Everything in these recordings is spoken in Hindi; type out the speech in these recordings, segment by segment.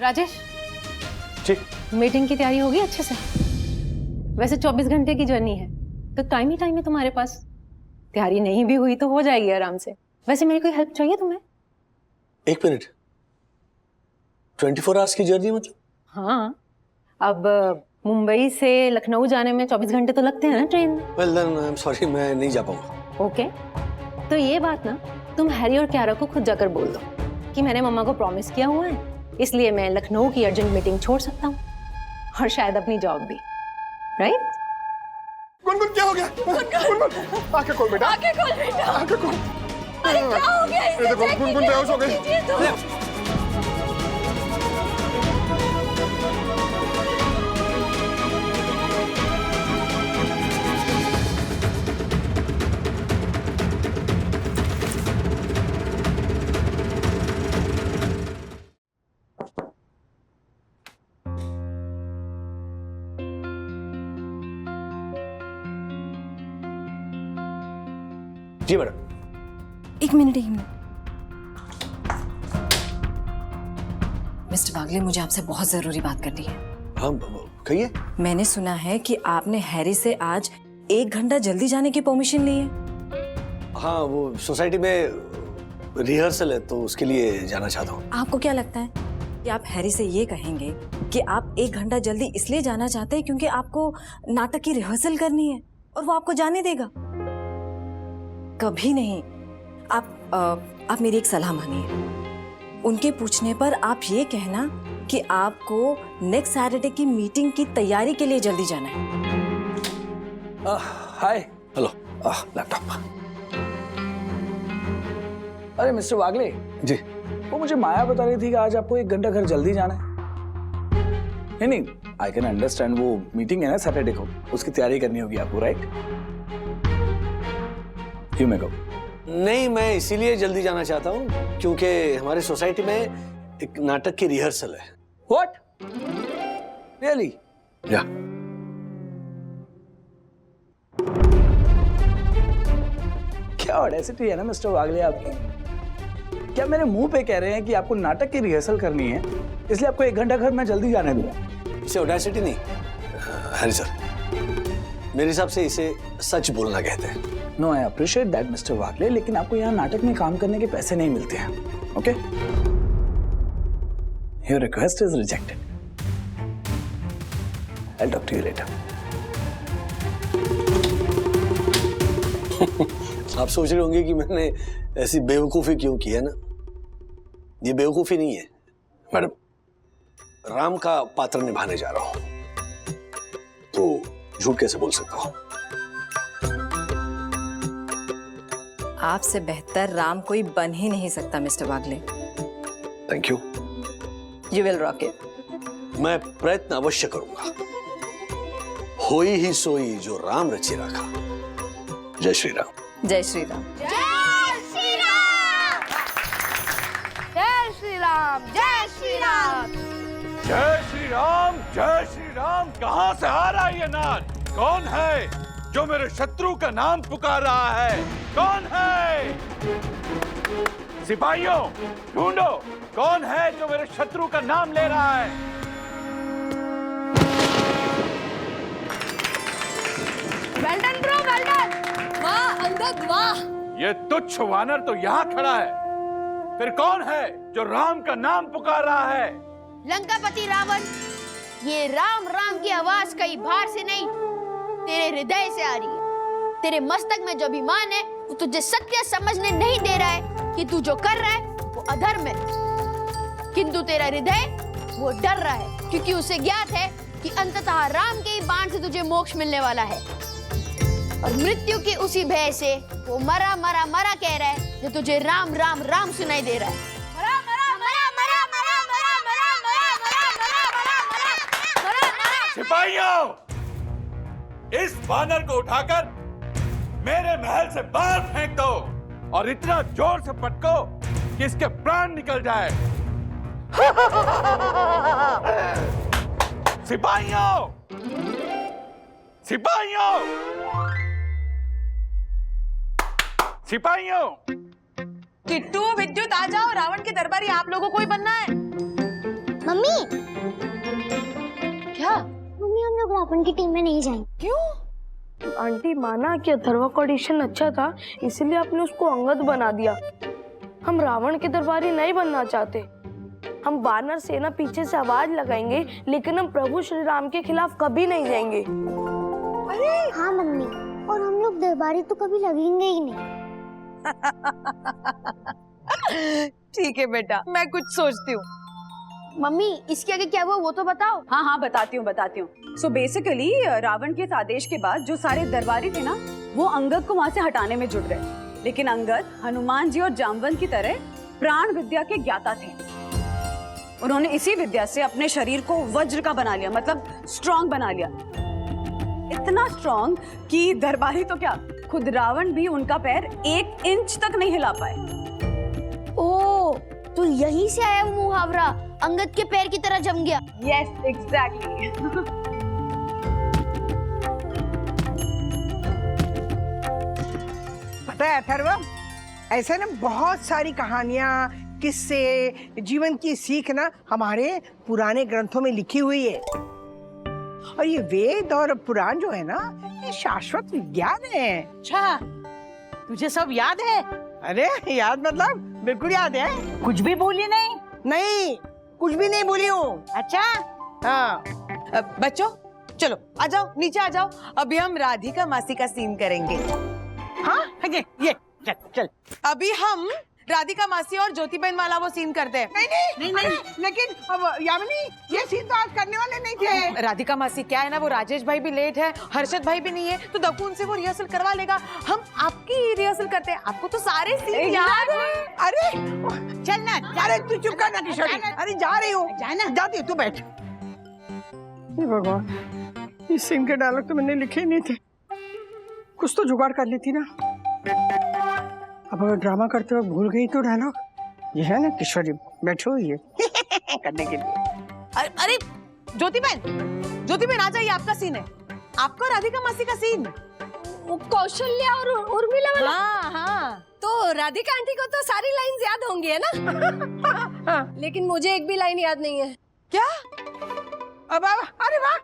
राजेश जी मीटिंग की तैयारी होगी अच्छे से? वैसे 24 घंटे की जर्नी है तो टाइम ही टाइम है तुम्हारे पास। तैयारी नहीं भी हुई तो हो जाएगी आराम से। वैसे मेरी कोई हेल्प चाहिए तुम्हें? एक मिनट, 24 आवर्स की जर्नी मतलब? हाँ, अब मुंबई से लखनऊ जाने में 24 घंटे तो लगते हैं ना ट्रेन में। Well then I am sorry, मैं नहीं जा पाऊंगा। ओके, तो ये बात ना तुम हैरी और क्यारा को खुद जाकर बोल दो कि मैंने मम्मा को प्रॉमिस किया हुआ है, इसलिए मैं लखनऊ की अर्जेंट मीटिंग छोड़ सकता हूँ और शायद अपनी जॉब भी। राइट? गुनगुन क्या हो गया? गुनगुन आंखें खोल बेटा, आंखें खोल बेटा। आंखें खोल। अरे क्या हो गया इसे? देखो गुनगुन बेहोश हो गई। जी मैडम। एक मिनट। मिस्टर वागले, मुझे आपसे बहुत जरूरी बात करनी है। हाँ कहिए। मैंने सुना है कि आपने हैरी से आज 1 घंटा जल्दी जाने की परमिशन ली है। हाँ, वो सोसाइटी में रिहर्सल है तो उसके लिए जाना चाहता हूँ। आपको क्या लगता है कि आप हैरी से ये कहेंगे कि आप 1 घंटा जल्दी इसलिए जाना चाहते हैं क्योंकि आपको नाटक की रिहर्सल करनी है और वो आपको जाने देगा? कभी नहीं। आप मेरी एक सलाह मानिए। उनके पूछने पर आप ये कहना कि आपको नेक्स्ट सैटरडे की मीटिंग की तैयारी के लिए जल्दी जाना है। हाय। Hello, laptop. अरे मिस्टर वागले जी। वो मुझे माया बता रही थी कि आज आपको 1 घंटा घर जल्दी जाना है। नहीं, आई कैन अंडरस्टैंड, वो मीटिंग है ना सैटरडे को, उसकी तैयारी करनी होगी आपको, राइट? यू मे गो। नहीं, मैं इसीलिए जल्दी जाना चाहता हूँ क्योंकि हमारी सोसाइटी में एक नाटक की रिहर्सल है। व्हाट? रियली? या। क्या ऑडेसिटी है ना मिस्टर वागले आपकी। क्या मेरे मुंह पे कह रहे हैं कि आपको नाटक की रिहर्सल करनी है इसलिए आपको 1 घंटा घर मैं जल्दी जाने दूंगा? इसे ऑडेसिटी नहीं हरी सर, मेरे हिसाब से इसे सच बोलना कहते हैं। No, I appreciate that mister Wagle, लेकिन आपको यहाँ नाटक में काम करने के पैसे नहीं मिलते हैं। Okay, your request is rejected. I will talk to you later. आप सोच रहे होंगे कि मैंने ऐसी बेवकूफी क्यों की है ना। ये बेवकूफी नहीं है मैडम, राम का पात्र निभाने जा रहा हूं तो झूठ कैसे बोल सकता हूं। आपसे बेहतर राम कोई बन ही नहीं सकता mister Wagle. Thank you. You will rock it. मैं प्रयत्न अवश्य करूंगा। होई ही सोई जो राम रची राखा। जय श्री राम। जय श्री राम। जय श्री राम। जय श्री राम। जय श्री राम। जय श्री राम। जय श्री राम। कहां से आ रहा है ये नाद? कौन है जो मेरे शत्रु का नाम पुकार रहा है? कौन है? सिपाहियों ढूंढो, कौन है जो मेरे शत्रु का नाम ले रहा है? Well done bro, well done. वाह अंगद वाह। ये तुच्छ वानर तो यहाँ खड़ा है, फिर कौन है जो राम का नाम पुकार रहा है? लंकापति रावण। ये राम राम की आवाज कहीं बाहर से नहीं, तेरे हृदय से आ रही है। तेरे मस्तक में जो अभिमान है वो तुझे सत्य समझने नहीं दे रहा है कि तू जो कर रहा है वो अधर्म है, किंतु तेरा हृदय वो डर रहा है क्योंकि उसे ज्ञात है कि अंततः राम के ही बाण से तुझे मोक्ष मिलने वाला है। और मृत्यु की उसी भय से वो मरा मरा मरा कह रहा है जो तुझे राम राम राम सुनाई दे रहा है। मरा मरा मरा मरा मरा मरा मरा मरा मरा मरा मरा मरा मरा। सिपाहियों, इस वानर को उठाकर मेरे महल से बाहर फेंक दो और इतना जोर से पटको कि इसके प्राण निकल जाए। सिपाहियों, सिपाहियों, सिपाहियों। किट्टू, विद्युत आ जाओ, रावण के दरबारी आप लोगों को ही बनना है। मम्मी क्या? मम्मी हम लोग रावण की टीम में नहीं जाएंगे। क्यों? आंटी माना कि अथर्वा का ऑडिशन अच्छा था, इसलिए आपने उसको अंगद बना दिया। हम रावण के दरबारी नहीं बनना चाहते। हम वानर सेना पीछे से आवाज लगाएंगे, लेकिन हम प्रभु श्री राम के खिलाफ कभी नहीं जाएंगे। हाँ मम्मी, और हम लोग दरबारी तो कभी लगेंगे ही नहीं। ठीक है बेटा, मैं कुछ सोचती हूँ। मम्मी इसके आगे क्या हुआ वो तो बताओ। हाँ हाँ बताती हूँ। सो बेसिकली रावण के इस आदेश के बाद जो सारे दरबारी थे ना, वो अंगद को वहाँ से हटाने में जुट गए। लेकिन अंगद हनुमान जी और जामवंत की तरह प्राण विद्या के ज्ञाता थे। उन्होंने इसी विद्या से अपने शरीर को वज्र का बना लिया, मतलब स्ट्रॉन्ग बना लिया। इतना स्ट्रॉन्ग कि दरबारी तो क्या, खुद रावण भी उनका पैर 1 इंच तक नहीं हिला पाए। ओ, तो यहीं से आया वो मुहावरा, अंगद के पैर की तरह जम गया। Yes exactly. पता है अथर्व, ऐसे ना बहुत सारी कहानियां, किस्से, जीवन की सीख ना हमारे पुराने ग्रंथों में लिखी हुई है। और ये वेद और पुराण जो है ना, ये शाश्वत विज्ञान है। अच्छा, तुझे सब याद है? अरे याद मतलब बिल्कुल याद है। कुछ भी भूली नहीं? नहीं, कुछ भी नहीं भूली हूँ। अच्छा हाँ। बच्चों चलो आ जाओ, नीचे आ जाओ। अभी हम राधिका मासी का सीन करेंगे। हाँ ये चल चल। अभी हम राधिका मासी और ज्योति बहन वाला वो सीन करते हैं। नहीं, लेकिन अब यामिनी, ये सीन तो आज करने वाले नहीं थे। राधिका मासी क्या है ना, वो राजेश भाई भी लेट है, हर्षद भाई भी नहीं है, तो दक्कू से वो रिहर्सल करवा लेगा। हम आपकी रिहर्सल करते हैं, आपको तो सारे सीन याद है। अरे चलना। अरे तू चुप कर ना किशोरी। अरे जा रही हूँ, जाती हूँ, तू बैठ। भगवान, इस सीन के डायलॉग तो मैंने लिखे ही नहीं थे। कुछ तो जुगाड़ कर लेती ना। अब अगर ड्रामा करते वक्त भूल गई तो डायलॉग, ये है ना किशोरी बैठी हुई है करने के लिए। अरे ज्योति बहन आ जाइए, आपका सीन है, आपका राधिका मासी का सीन। कौशल्या और उर्मिला वाला। हाँ। तो राधिका आंटी को तो सारी लाइंस याद होंगी, है ना? लेकिन मुझे एक भी लाइन याद नहीं है। क्या? अब अरे वाह,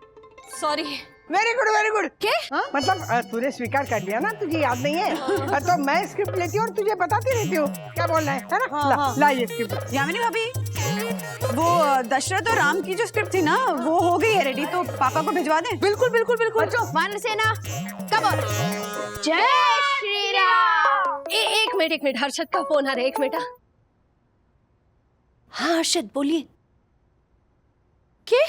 सॉरी। Very good. क्या? मतलब तूने स्वीकार कर लिया ना, तुझे याद नहीं है। तो मैं स्क्रिप्ट लेती हूँ और तुझे बताती रहती हूँ क्या बोलना है ना? ला ये स्क्रिप्ट। यामिनी भाभी, वो दशरथ और राम की जो स्क्रिप्ट थी ना, वो हो गई है रेडी, तो पापा को भिजवा दें? बिल्कुल। वानर सेना कम ऑन। जय श्री राम। एक मिनट, हर्षद का फोन आ रहा है, एक मिनट। हाँ हर्षद बोलिए। क्या?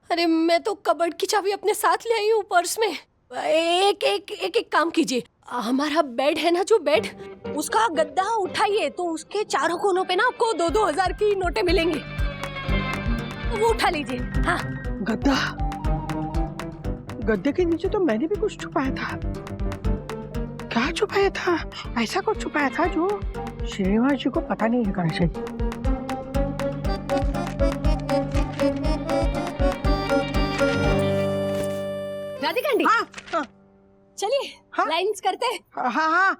अरे मैं तो कबर्ड की चाबी अपने साथ ले आई हूँ पर्स में। एक काम कीजिए, हमारा बेड है ना, जो बेड, उसका गद्दा उठाइए, तो उसके चारों कोनों पे ना आपको 2-2 हजार की नोटें मिलेंगी, वो उठा लीजिए। हाँ। गद्दे के नीचे तो मैंने भी कुछ छुपाया था। क्या छुपाया था? ऐसा कुछ छुपाया था जो श्रीनिवास जी को पता नहीं लगना चाहिए। राधिका आंटी, हाँ। चलिए हाँ? लाइन्स करते हैं। हाँ,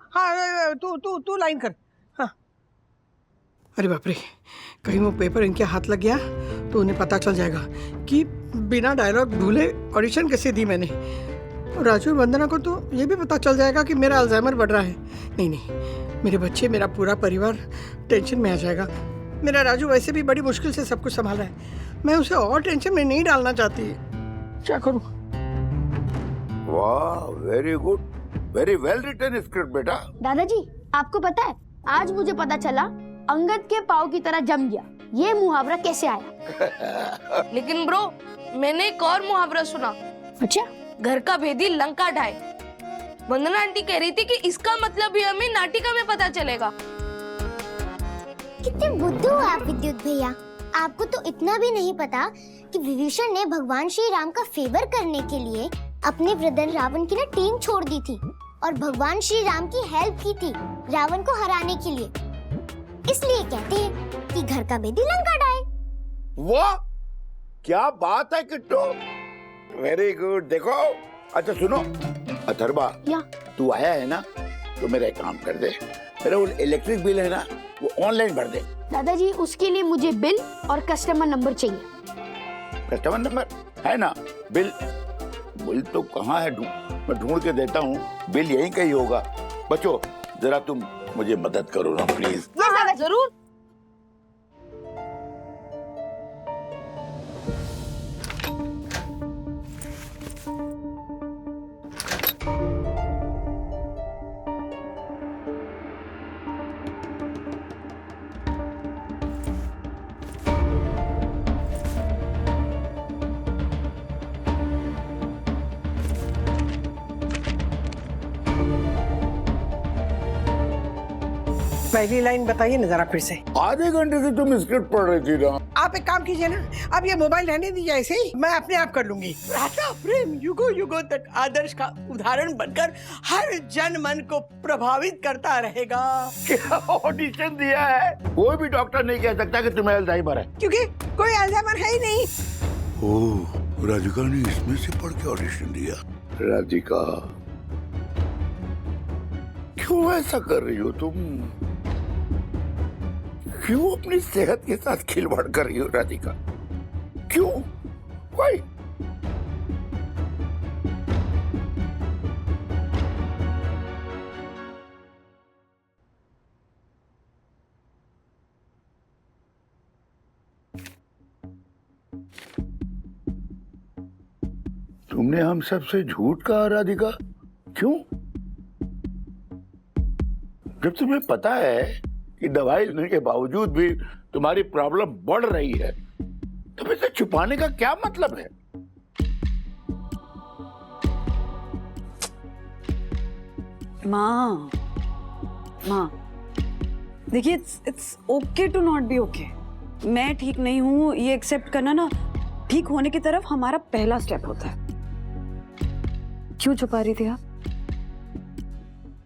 तू लाइन कर। हाँ। अरे बाप रे, कहीं वो पेपर इनके हाथ लग गया तो उन्हें पता चल जाएगा कि बिना डायलॉग भूले ऑडिशन कैसे दी मैंने। और राजू और वंदना को तो ये भी पता चल जाएगा कि मेरा अल्जाइमर बढ़ रहा है। नहीं, मेरे बच्चे, मेरा पूरा परिवार टेंशन में आ जाएगा। मेरा राजू वैसे भी बड़ी मुश्किल से सब कुछ संभाल रहा है, मैं उसे और टेंशन में नहीं डालना चाहती। क्या करूँ? वाह, very good, very well written script बेटा। दादाजी आपको पता है, आज मुझे पता चला अंगद के पाँव की तरह जम गया। ये मुहावरा कैसे आया? लेकिन ब्रो, मैंने एक और मुहावरा सुना। अच्छा? घर का भेदी लंका ढाए। वंदना आंटी कह रही थी कि इसका मतलब भी हमें नाटिका में पता चलेगा। कितने बुद्धू हो आप विद्युत भैया। आपको तो इतना भी नहीं पता कि विभीषण ने भगवान श्री राम का फेवर करने के लिए अपने ब्रदर रावण की ना टीम छोड़ दी थी और भगवान श्री राम की हेल्प की थी रावण को हराने के लिए। इसलिए कहते हैं कि घर का भेदी लंका ढाए। वाह, क्या बात है किट्टू, वेरी गुड। देखो, अच्छा सुनो अथर्वा, तू आया है ना, तो मेरा एक काम कर दे, मेरा वो इलेक्ट्रिक बिल है ना, वो ऑनलाइन भर दे। दादाजी उसके लिए मुझे बिल और कस्टमर नंबर चाहिए। कस्टमर नंबर है ना? बिल बिल तो कहाँ है? मैं ढूंढ के देता हूँ। बिल यहीं कहीं होगा। बच्चों जरा तुम मुझे मदद करो ना प्लीज। जरूर। पहली लाइन बताइए ना जरा फिर से। आधे घंटे से तुम स्क्रिप्ट पढ़ रही थी ना। आप एक काम कीजिए ना, अब ये मोबाइल रहने दीजिए ऐसे ही, मैं अपने आप कर लूंगी। प्रातः प्रेम युगों युगों तक आदर्श का उदाहरण बनकर हर जन मन को प्रभावित करता रहेगा। क्या ऑडिशन दिया है? कोई भी डॉक्टर नहीं कह सकता कि तुम्हें अल्जाइमर है, क्योंकि कोई अल्जाइमर है ही नहीं। ओह, राधिका ने इसमें से पढ़ के ऑडिशन दिया। राधिका क्यों ऐसा कर रही हो तुम? क्यों अपनी सेहत के साथ खिलवाड़ कर रही हो राधिका? क्यों? Why? तुमने हम सबसे झूठ कहा राधिका, क्यों? जब तुम्हें पता है कि दवाई लेने के बावजूद भी तुम्हारी प्रॉब्लम बढ़ रही है, तो इसे छुपाने का क्या मतलब है? माँ देखिए, it's okay to not be okay. मैं ठीक नहीं हूँ ये एक्सेप्ट करना ना ठीक होने की तरफ हमारा पहला स्टेप होता है। क्यों छुपा रही थी आप?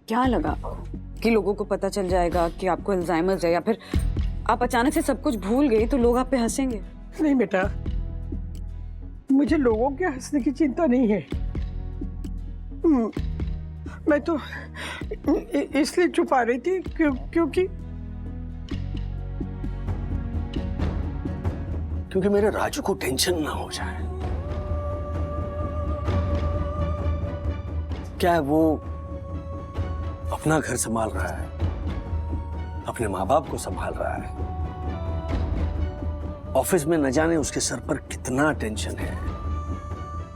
क्या लगा कि लोगों को पता चल जाएगा कि आपको अल्जाइमर है, या फिर आप अचानक से सब कुछ भूल गई तो लोग आप पे हंसेंगे? नहीं बेटा, मुझे लोगों के हंसने की चिंता नहीं है। मैं तो इसलिए छुपा रही थी क्योंकि मेरे राजू को टेंशन ना हो जाए। क्या है, वो अपना घर संभाल रहा है, अपने माँ बाप को संभाल रहा है, ऑफिस में न जाने उसके सर पर कितना टेंशन है।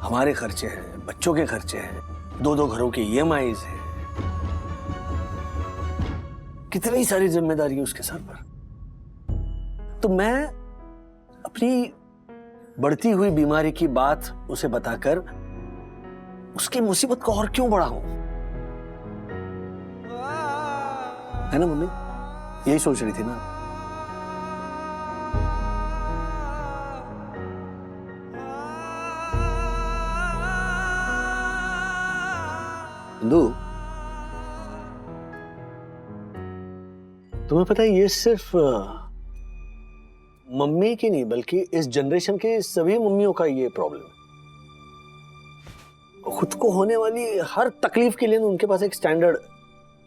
हमारे खर्चे हैं, बच्चों के खर्चे हैं, 2-2 घरों की EMIs है, कितनी सारी जिम्मेदारी है उसके सर पर। तो मैं अपनी बढ़ती हुई बीमारी की बात उसे बताकर उसकी मुसीबत को और क्यों बढ़ाऊं? है ना मम्मी? यही सोच रही थी ना? इंदु, तुम्हें पता है ये सिर्फ मम्मी की नहीं बल्कि इस जनरेशन के सभी मम्मियों का ये प्रॉब्लम है। खुद को होने वाली हर तकलीफ के लिए उनके पास एक स्टैंडर्ड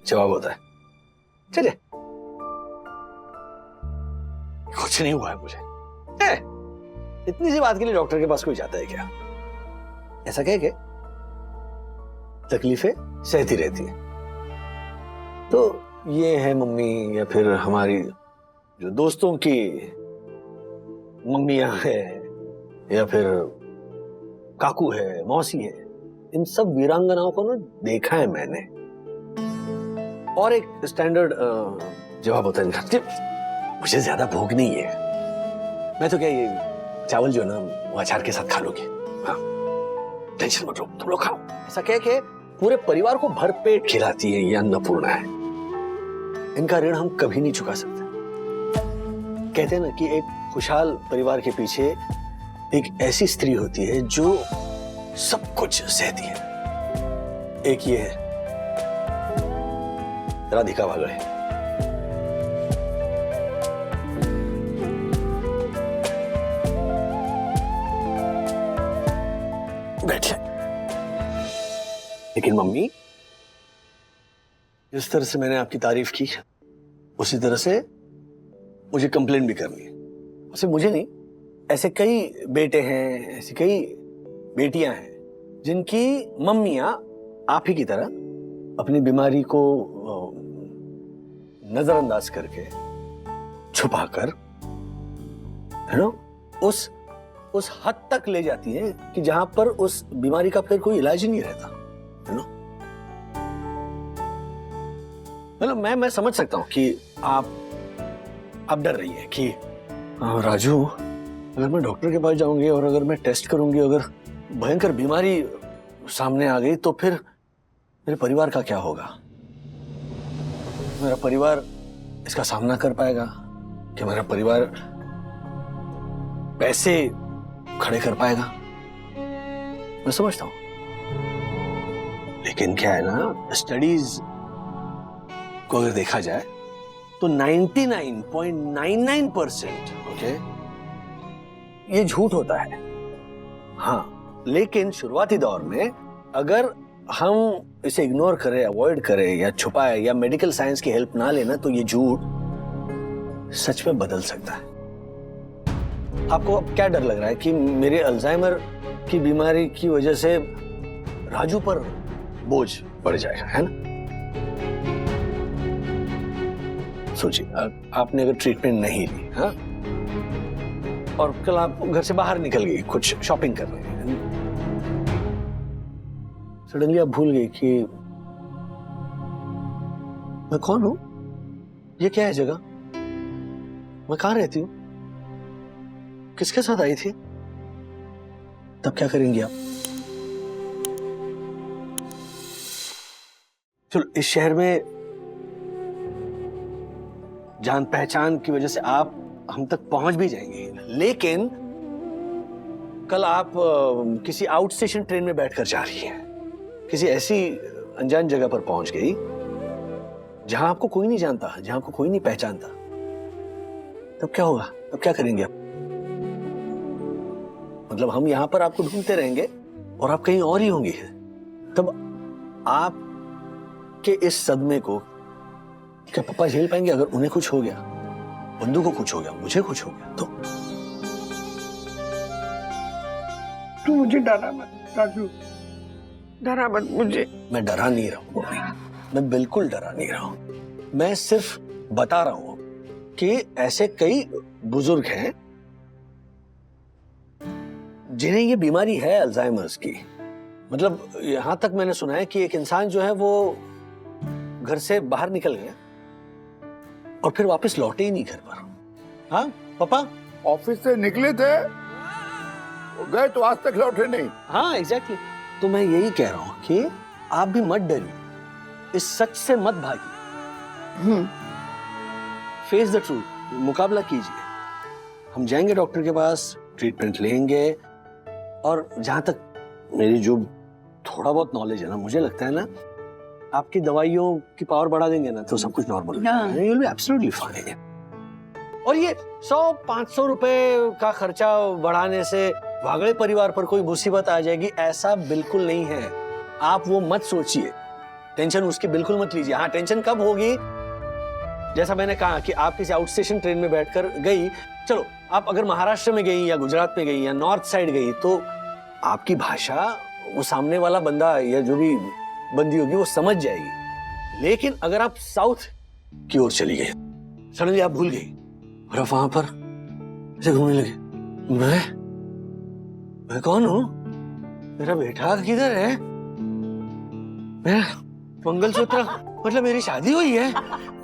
जवाब होता है। चलिए, कुछ नहीं हुआ है मुझे। इतनी सी बात के लिए डॉक्टर के पास कोई जाता है क्या? ऐसा कह के तकलीफें सहती रहती है। तो ये है मम्मी, या फिर हमारी जो दोस्तों की मम्मियां है, या फिर काकू है, मौसी है, इन सब वीरांगनाओं को ना देखा है मैंने, और एक स्टैंडर्ड जवाब होता है इनका, मुझे ज्यादा भूख नहीं है, मैं तो क्या ये चावल जो है ना वो अचार के साथ खा लूंगी, हाँ टेंशन मत लो, तुम लोग खाओ। ऐसा कह के पूरे परिवार को भरपेट खिलाती है ये अन्नपूर्णा है। इनका ऋण हम कभी नहीं चुका सकते। कहते हैं ना कि एक खुशहाल परिवार के पीछे एक ऐसी स्त्री होती है जो सब कुछ सहती है। एक ये है राधिका वागड़े। बैठे। लेकिन मम्मी, जिस तरह से मैंने आपकी तारीफ की उसी तरह से मुझे कंप्लेन भी करनी है। सिर्फ मुझे नहीं, ऐसे कई बेटे हैं, ऐसी कई बेटियां हैं जिनकी मम्मियां आप ही की तरह अपनी बीमारी को नजरअंदाज करके, छुपाकर, है ना, उस हद तक ले जाती है कि जहां पर उस बीमारी का फिर कोई इलाज ही नहीं रहता, है ना। मतलब मैं समझ सकता हूं कि आप डर रही है कि राजू, अगर मैं डॉक्टर के पास जाऊंगी और अगर मैं टेस्ट करूंगी, अगर भयंकर बीमारी सामने आ गई तो फिर मेरे परिवार का क्या होगा? मेरा परिवार इसका सामना कर पाएगा? क्या मेरा परिवार पैसे खड़े कर पाएगा? मैं समझता हूं, लेकिन क्या है ना, स्टडीज को अगर देखा जाए तो 99.99% ओके, ये झूठ होता है। हाँ, लेकिन शुरुआती दौर में अगर हम इसे इग्नोर करें, अवॉइड करें या छुपाए या मेडिकल साइंस की हेल्प ना लेना, तो ये झूठ सच में बदल सकता है। आपको अब क्या डर लग रहा है कि मेरे अल्जाइमर की बीमारी की वजह से राजू पर बोझ पड़ जाएगा, है ना? सोचिए, आपने अगर ट्रीटमेंट नहीं ली, हाँ, और कल आप घर से बाहर निकल गई कुछ शॉपिंग करने, सडनली आप भूल गई कि मैं कौन हूं, ये क्या है जगह, मैं कहां रहती हूं, किसके साथ आई थी, तब क्या करेंगी आप? चलो, इस शहर में जान पहचान की वजह से आप हम तक पहुंच भी जाएंगे, लेकिन कल आप किसी आउट स्टेशन ट्रेन में बैठकर जा रही हैं, किसी ऐसी अनजान जगह पर पहुंच गई जहां आपको कोई नहीं जानता, जहां आपको कोई नहीं पहचानता, तब क्या होगा? तब क्या करेंगे आप? मतलब हम यहां पर आपको ढूंढते रहेंगे और आप कहीं और ही होंगी, तब आप के इस सदमे को क्या पापा झेल पाएंगे? अगर उन्हें कुछ हो गया, बंधु को कुछ हो गया, मुझे कुछ हो गया, तो तू मुझे डरा मत राजू, डरा मत मुझे। मैं डरा नहीं रहा हूं, मैं बिल्कुल डरा नहीं रहा हूं, मैं सिर्फ बता रहा हूं कि ऐसे कई बुजुर्ग हैं जिन्हें ये बीमारी है अल्जाइमर्स की। मतलब यहां तक मैंने सुना है कि एक इंसान जो है वो घर से बाहर निकल गया और फिर वापस लौटे ही नहीं घर पर। हाँ पापा, ऑफिस से निकले थे, गए तो आज तक लौटे नहीं। हाँ एग्जैक्टली, तो मैं यही कह रहा हूं कि आप भी मत डरिए, इस सच से मत भागिए, फेस द ट्रूथ, मुकाबला कीजिए। हम जाएंगे डॉक्टर के पास, ट्रीटमेंट लेंगे, और जहां तक मेरी जो थोड़ा बहुत नॉलेज है ना, मुझे लगता है ना, आपकी दवाइयों की पावर बढ़ा देंगे ना तो सब कुछ नॉर्मल हो जाएगा, you will be absolutely fine. और ये 100-500 रुपए का खर्चा बढ़ाने से वागड़े परिवार पर कोई मुसीबत आ जाएगी, ऐसा बिल्कुल नहीं है। आप वो मत सोचिए, टेंशन उसकी बिल्कुल मत लीजिए। हाँ, टेंशन कब होगी, जैसा मैंने कहा कि आप किसी आउट स्टेशन ट्रेन में बैठकर गई, चलो आप अगर महाराष्ट्र में गई या गुजरात में गई या नॉर्थ साइड गई, तो आपकी भाषा वो सामने वाला बंदा या जो भी बंदी होगी वो समझ जाएगी। लेकिन अगर आप साउथ की ओर चली गई, सडनली आप भूल गई और आप वहां पर ऐसे घूमने लगे, मैं कौन हूं, मेरा बेटा किधर है, मेरा मंगलसूत्र, मतलब मेरी शादी हुई है,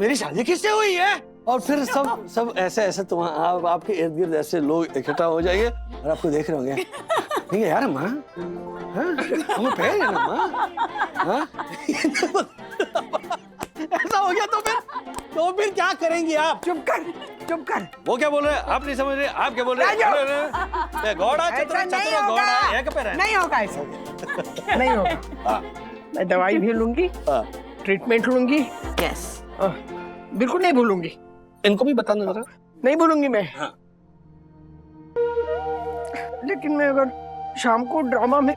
मेरी शादी किससे हुई है? और फिर सब ऐसे आपके इर्द गिर्द ऐसे लोग इकट्ठा हो जाएंगे और आपको देख रहे होंगे, ठीक है यार माँ, हमें पैर है ना माँ, ऐसा हो गया तो फिर क्या करेंगे आप? चुप कर। वो क्या बोल रहे हैं? आप नहीं समझ रहे, आप क्या बोल रहे हैं? घोड़ा चतुर घोड़ा एक पैर है। नहीं होगा ऐसा, नहीं होगा। मैं दवाई भी लूंगी, ट्रीटमेंट लूंगी, यस, बिल्कुल नहीं भूलूंगी। इनको भी बताना जरा। नहीं भूलूंगी मैं। हाँ। लेकिन मैं अगर शाम को ड्रामा में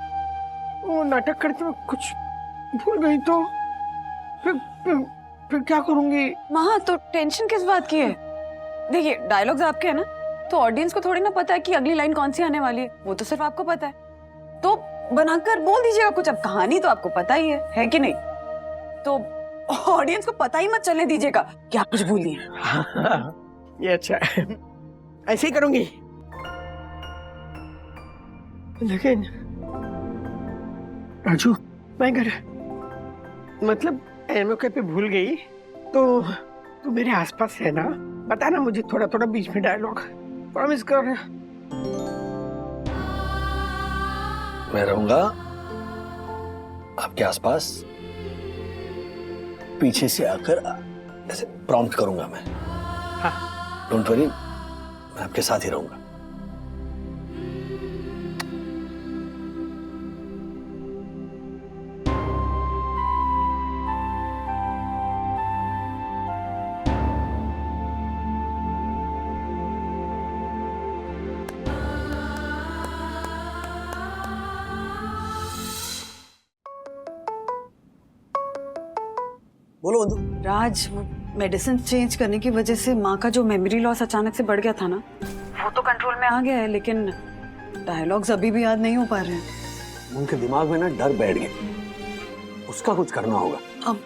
वो नाटक करते हुए कुछ भूल गई तो फिर क्या करूंगी? माँ तो टेंशन किस बात की है? देखिए डायलॉग्स आपके हैं ना, तो ऑडियंस को थोड़ी ना पता है कि अगली लाइन कौन सी आने वाली है, वो तो सिर्फ आपको पता है। तो बनाकर बोल दीजिएगा कुछ। अब कहानी तो आपको पता ही है कि नहीं? तो ऑडियंस को पता ही मत चलने दीजिएगा कि आप कुछ भूल दिए। ये अच्छा है, ऐसे ही करूंगी। लेकिन राजू, मैं अगर मतलब मौके पे भूल गई तो तू मेरे आसपास है ना, बताना मुझे थोड़ा थोड़ा बीच में डायलॉग, प्रॉमिस कर। मैं रहूंगा आपके आसपास, पीछे से आकर ऐसे प्रॉम्प्ट करूंगा मैं। हाँ। डोंट वरी, मैं आपके साथ ही रहूंगा। बोलो बंधु। राज, वो मेडिसिन चेंज करने की वजह से माँ का जो मेमोरी लॉस अचानक से बढ़ गया था ना, वो तो कंट्रोल में आ गया है, लेकिन डायलॉग्स अभी भी याद नहीं हो पा रहे हैं। उनके दिमाग में ना डर बैठ गया, उसका कुछ करना होगा। अब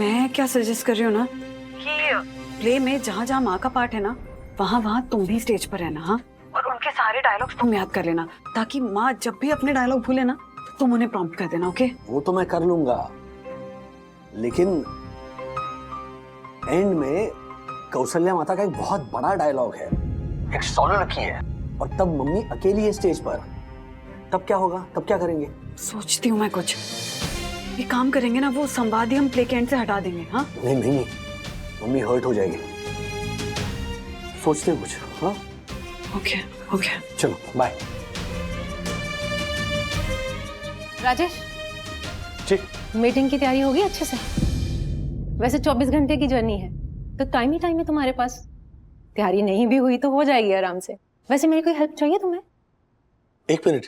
मैं क्या सजेस्ट कर रही हूँ ना कि प्ले में जहाँ जहाँ माँ का पार्ट है ना, वहाँ वहाँ तुम भी स्टेज पर रहना। हाँ, और उनके सारे डायलॉग्स तुम याद कर लेना, ताकि माँ जब भी अपने डायलॉग भूले ना, तुम उन्हें प्रॉम्प्ट कर देना। ओके? वो तो मैं कर लूंगा, लेकिन एंड में कौशल्या माता का एक बहुत बड़ा डायलॉग है, एक सोलो रखी है, और तब मम्मी अकेली है स्टेज पर। तब क्या होगा? तब क्या करेंगे? सोचती हूँ मैं कुछ। ये काम करेंगे ना, वो संवाद ही हम प्ले के एंड से हटा देंगे। हाँ? नहीं नहीं नहीं, मम्मी हर्ट हो जाएगी। सोचते हैं कुछ। हाँ ओके ओके, चलो बाय। राजेश, जी मीटिंग की तैयारी होगी अच्छे से? वैसे 24 घंटे की जर्नी है, तो टाइम ही टाइम है तुम्हारे पास। तैयारी नहीं भी हुई तो हो जाएगी आराम से। वैसे मेरी कोई हेल्प चाहिए तुम्हें? एक मिनट,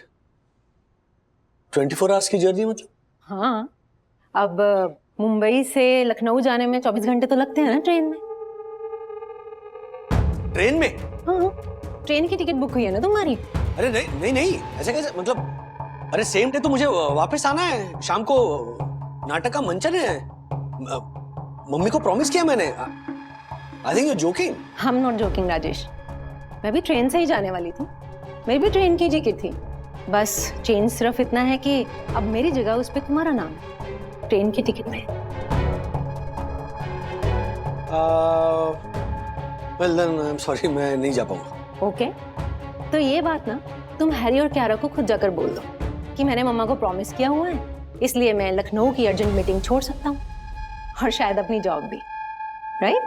24 आवर्स की जर्नी मतलब? हाँ, अब मुंबई से लखनऊ जाने में 24 घंटे तो लगते हैं ना ट्रेन में। ट्रेन में? हाँ, ट्रेन की टिकट बुक हुई है ना तुम्हारी? अरे नहीं नहीं नहीं, ऐसे कैसे? मतलब अरे सेम डे तो मुझे वापस आना है, शाम को नाटक का मंचन है। मम्मी को प्रॉमिस किया मैंने। I think you joking. I am not joking Rajesh, मैं भी ट्रेन से ही जाने वाली थी, मेरी भी ट्रेन की टिकट थी। बस चेंज सिर्फ इतना है कि अब मेरी जगह उस पर तुम्हारा नाम है ट्रेन की टिकट में। Well then I am sorry, मैं नहीं जा पाऊंगा। ओके, तो ये बात ना तुम हैरी और क्यारा को खुद जाकर बोल दो कि मैंने मम्मा को प्रॉमिस किया हुआ है, इसलिए मैं लखनऊ की अर्जेंट मीटिंग छोड़ सकता हूँ, और शायद अपनी जॉब भी। राइट?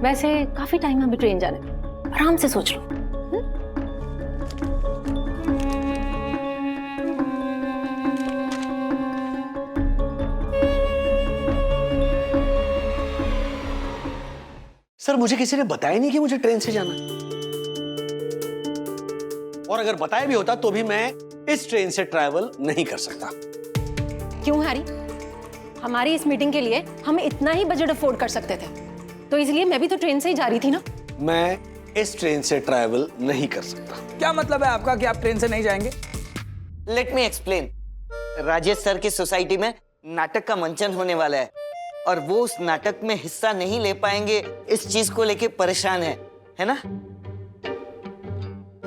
वैसे काफी टाइम है अभी ट्रेन जाने में, आराम से सोच लो। सर, मुझे किसी ने बताया नहीं कि मुझे ट्रेन से जाना है, और अगर बताया भी होता तो भी मैं इस ट्रेन से ट्रैवल नहीं कर सकता। क्यों हैरी? हमारी इस मीटिंग के लिए हम इतना ही बजट अफोर्ड कर सकते थे, तो इसलिए मैं भी तो ट्रेन से ही जा रही थी ना। मैं इस ट्रेन से ट्रैवल नहीं कर सकता। क्या मतलब है आपका कि आप ट्रेन से नहीं जाएंगे? Let me explain. Rajesh sir की सोसाइटी में नाटक का मंचन होने वाला है, और वो उस नाटक में हिस्सा नहीं ले पाएंगे, इस चीज को लेके परेशान है ना?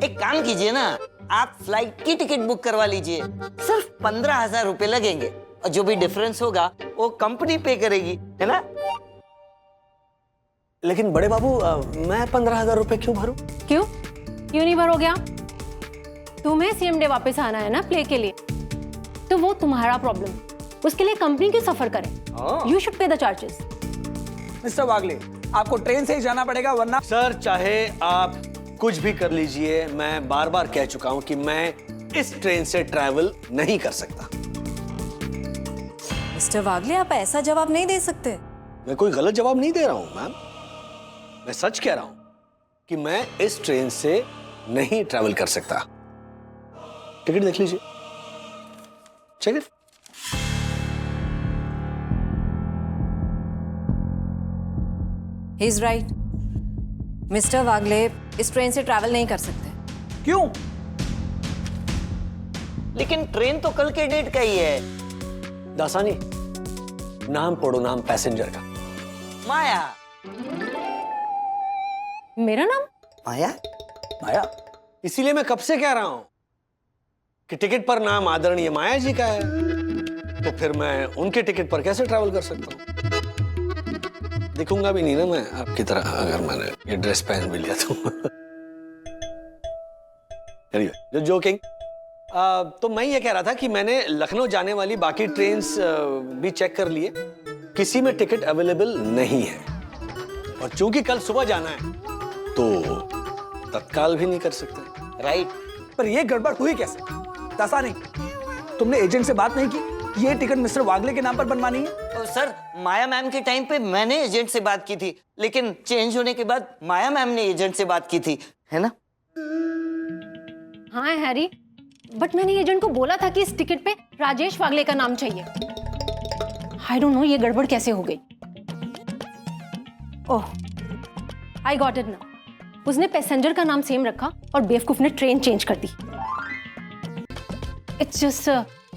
एक काम कीजिए ना, आप फ्लाइट की टिकट बुक करवा लीजिए, सिर्फ 15,000 रुपए लगेंगे, और जो भी डिफरेंस होगा वो कंपनी पे करेगी, है ना? लेकिन बड़े बाबू, मैं 15,000 रुपए क्यों भरूं? क्यों नहीं भरोगे आप? तुम्हें सीएम डे वापस आना है ना प्ले के लिए, तो वो तुम्हारा प्रॉब्लम, उसके लिए कंपनी क्यों सफर करे? You should pay the charges. Mister Wagle, आपको ट्रेन से ही जाना पड़ेगा, वरना। सर, चाहे आप कुछ भी कर लीजिए, मैं बार बार कह चुका हूं कि मैं इस ट्रेन से ट्रैवल नहीं कर सकता। मिस्टर वागले, आप ऐसा जवाब नहीं दे सकते। मैं कोई गलत जवाब नहीं दे रहा हूं मैम, मैं सच कह रहा हूं कि मैं इस ट्रेन से नहीं ट्रैवल कर सकता। टिकट देख लीजिए, check it. He is right. Mister Wagle इस ट्रेन से ट्रैवल नहीं कर सकते। क्यों? लेकिन ट्रेन तो कल के डेट का ही है। दासानी, नाम पढ़ो, नाम पैसेंजर का। माया। मेरा नाम? माया? माया? इसीलिए मैं कब से कह रहा हूं कि टिकट पर नाम आदरणीय माया जी का है, तो फिर मैं उनके टिकट पर कैसे ट्रैवल कर सकता हूं? दिखूंगा भी नहीं ना मैं आपकी तरह अगर मैंने ये ड्रेस पहन भी लिया तो। जो जोकिंग, तो मैं ये कह रहा था कि मैंने लखनऊ जाने वाली बाकी ट्रेन्स भी चेक कर लिए, किसी में टिकट अवेलेबल नहीं है, और चूंकि कल सुबह जाना है तो तत्काल भी नहीं कर सकते। राइट। पर ये गड़बड़ हुई कैसे? दासानी, तुमने एजेंट से बात नहीं की? ये टिकट मिस्टर वागले के नाम पर बनवानी है? सर, माया मैम के टाइम पे मैंने एजेंट से बात की थी, लेकिन चेंज होने के बाद माया मैम ने एजेंट से बात की थी, है ना? हाँ हैरी, बट मैंने एजेंट को बोला था कि इस टिकट पे राजेश वागले का नाम चाहिए। आई डोंट नो ये गड़बड़ कैसे हो गई। ओह, आई गॉट इट नाउ। उसने पैसेंजर का नाम सेम रखा और बेवकूफ ने ट्रेन चेंज कर दी। It's just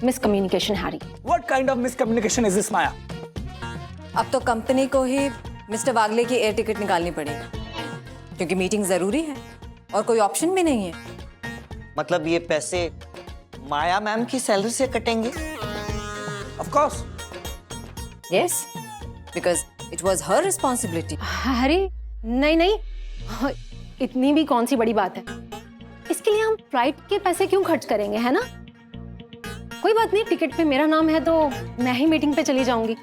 miscommunication Harry. What kind of miscommunication is this, Maya? अब तो कंपनी को ही मिस्टर वागले की एयर टिकट निकालनी पड़ेगी, क्योंकि मीटिंग जरूरी है और कोई ऑप्शन भी नहीं है। मतलब ये पैसे माया मैम की सैलरी से कटेंगे? Of course. Yes, because it was her responsibility. Harry, नहीं नहीं, इतनी भी कौन सी बड़ी बात है। इसके लिए हम फ्लाइट के पैसे क्यों खर्च करेंगे, है ना? कोई बात नहीं, टिकट पे मेरा नाम है तो मैं ही मीटिंग पे चली जाऊंगी,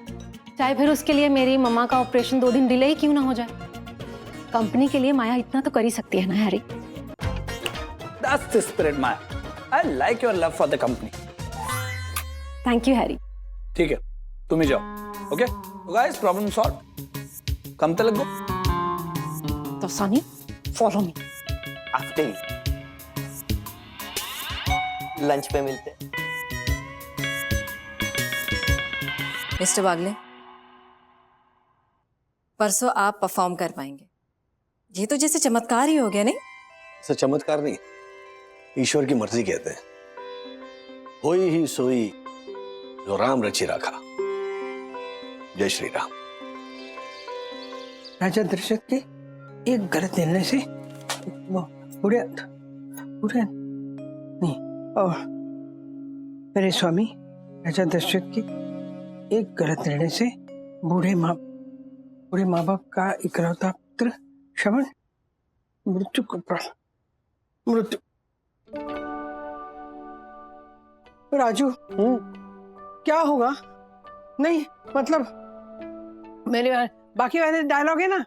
चाहे फिर उसके लिए मेरी मम्मा का ऑपरेशन 2 दिन डिले ही क्यों ना हो जाए। कंपनी के लिए माया इतना तो कर ही सकती है ना Harry. That's the spirit, Maya. I like your love for the company. Thank you Harry. ठीक है, तुम ही जाओ। ओके? तो guys, problem solved. कम तक लगो। तो Sunny, follow me. After lunch पे मिलते हैं। मिस्टर वागले, परसों आप परफॉर्म कर पाएंगे। ये तो जैसे चमत्कार ही हो गया, नहीं? ऐसा चमत्कार नहीं, ईश्वर की मर्जी कहते हैं। होई ही सोई जो राम रचि राखा। जय श्री राम। राजा दशरथ के एक गलत निर्णय से वो पूरे नहीं, और मेरे स्वामी राजा दशरथ की एक गलत निर्णय से बूढ़े माँ बाप का इकलौता पुत्र श्रवण मृत्यु। राजू, क्या होगा? नहीं मतलब मेरे बाकी वाले डायलॉग है ना,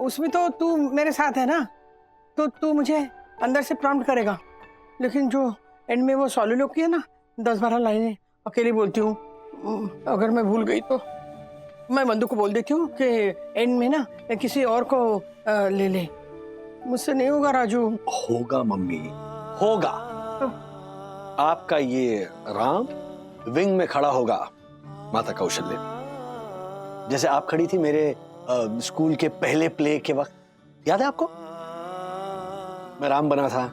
उसमें तो तू मेरे साथ है ना, तो तू मुझे अंदर से प्रॉम्प्ट करेगा, लेकिन जो एंड में वो सॉलिलोक की है ना, 10-12 लाइनें अकेली बोलती हूँ, अगर मैं भूल गई तो मैं बंदू को बोल देती हूँ कि एंड में ना किसी और को ले ले। मुझसे नहीं होगा राजू। होगा मम्मी, होगा। आपका ये राम विंग में खड़ा होगा माता कौशल्य, जैसे आप खड़ी थी मेरे स्कूल के पहले प्ले के वक्त, याद है आपको? मैं राम बना था।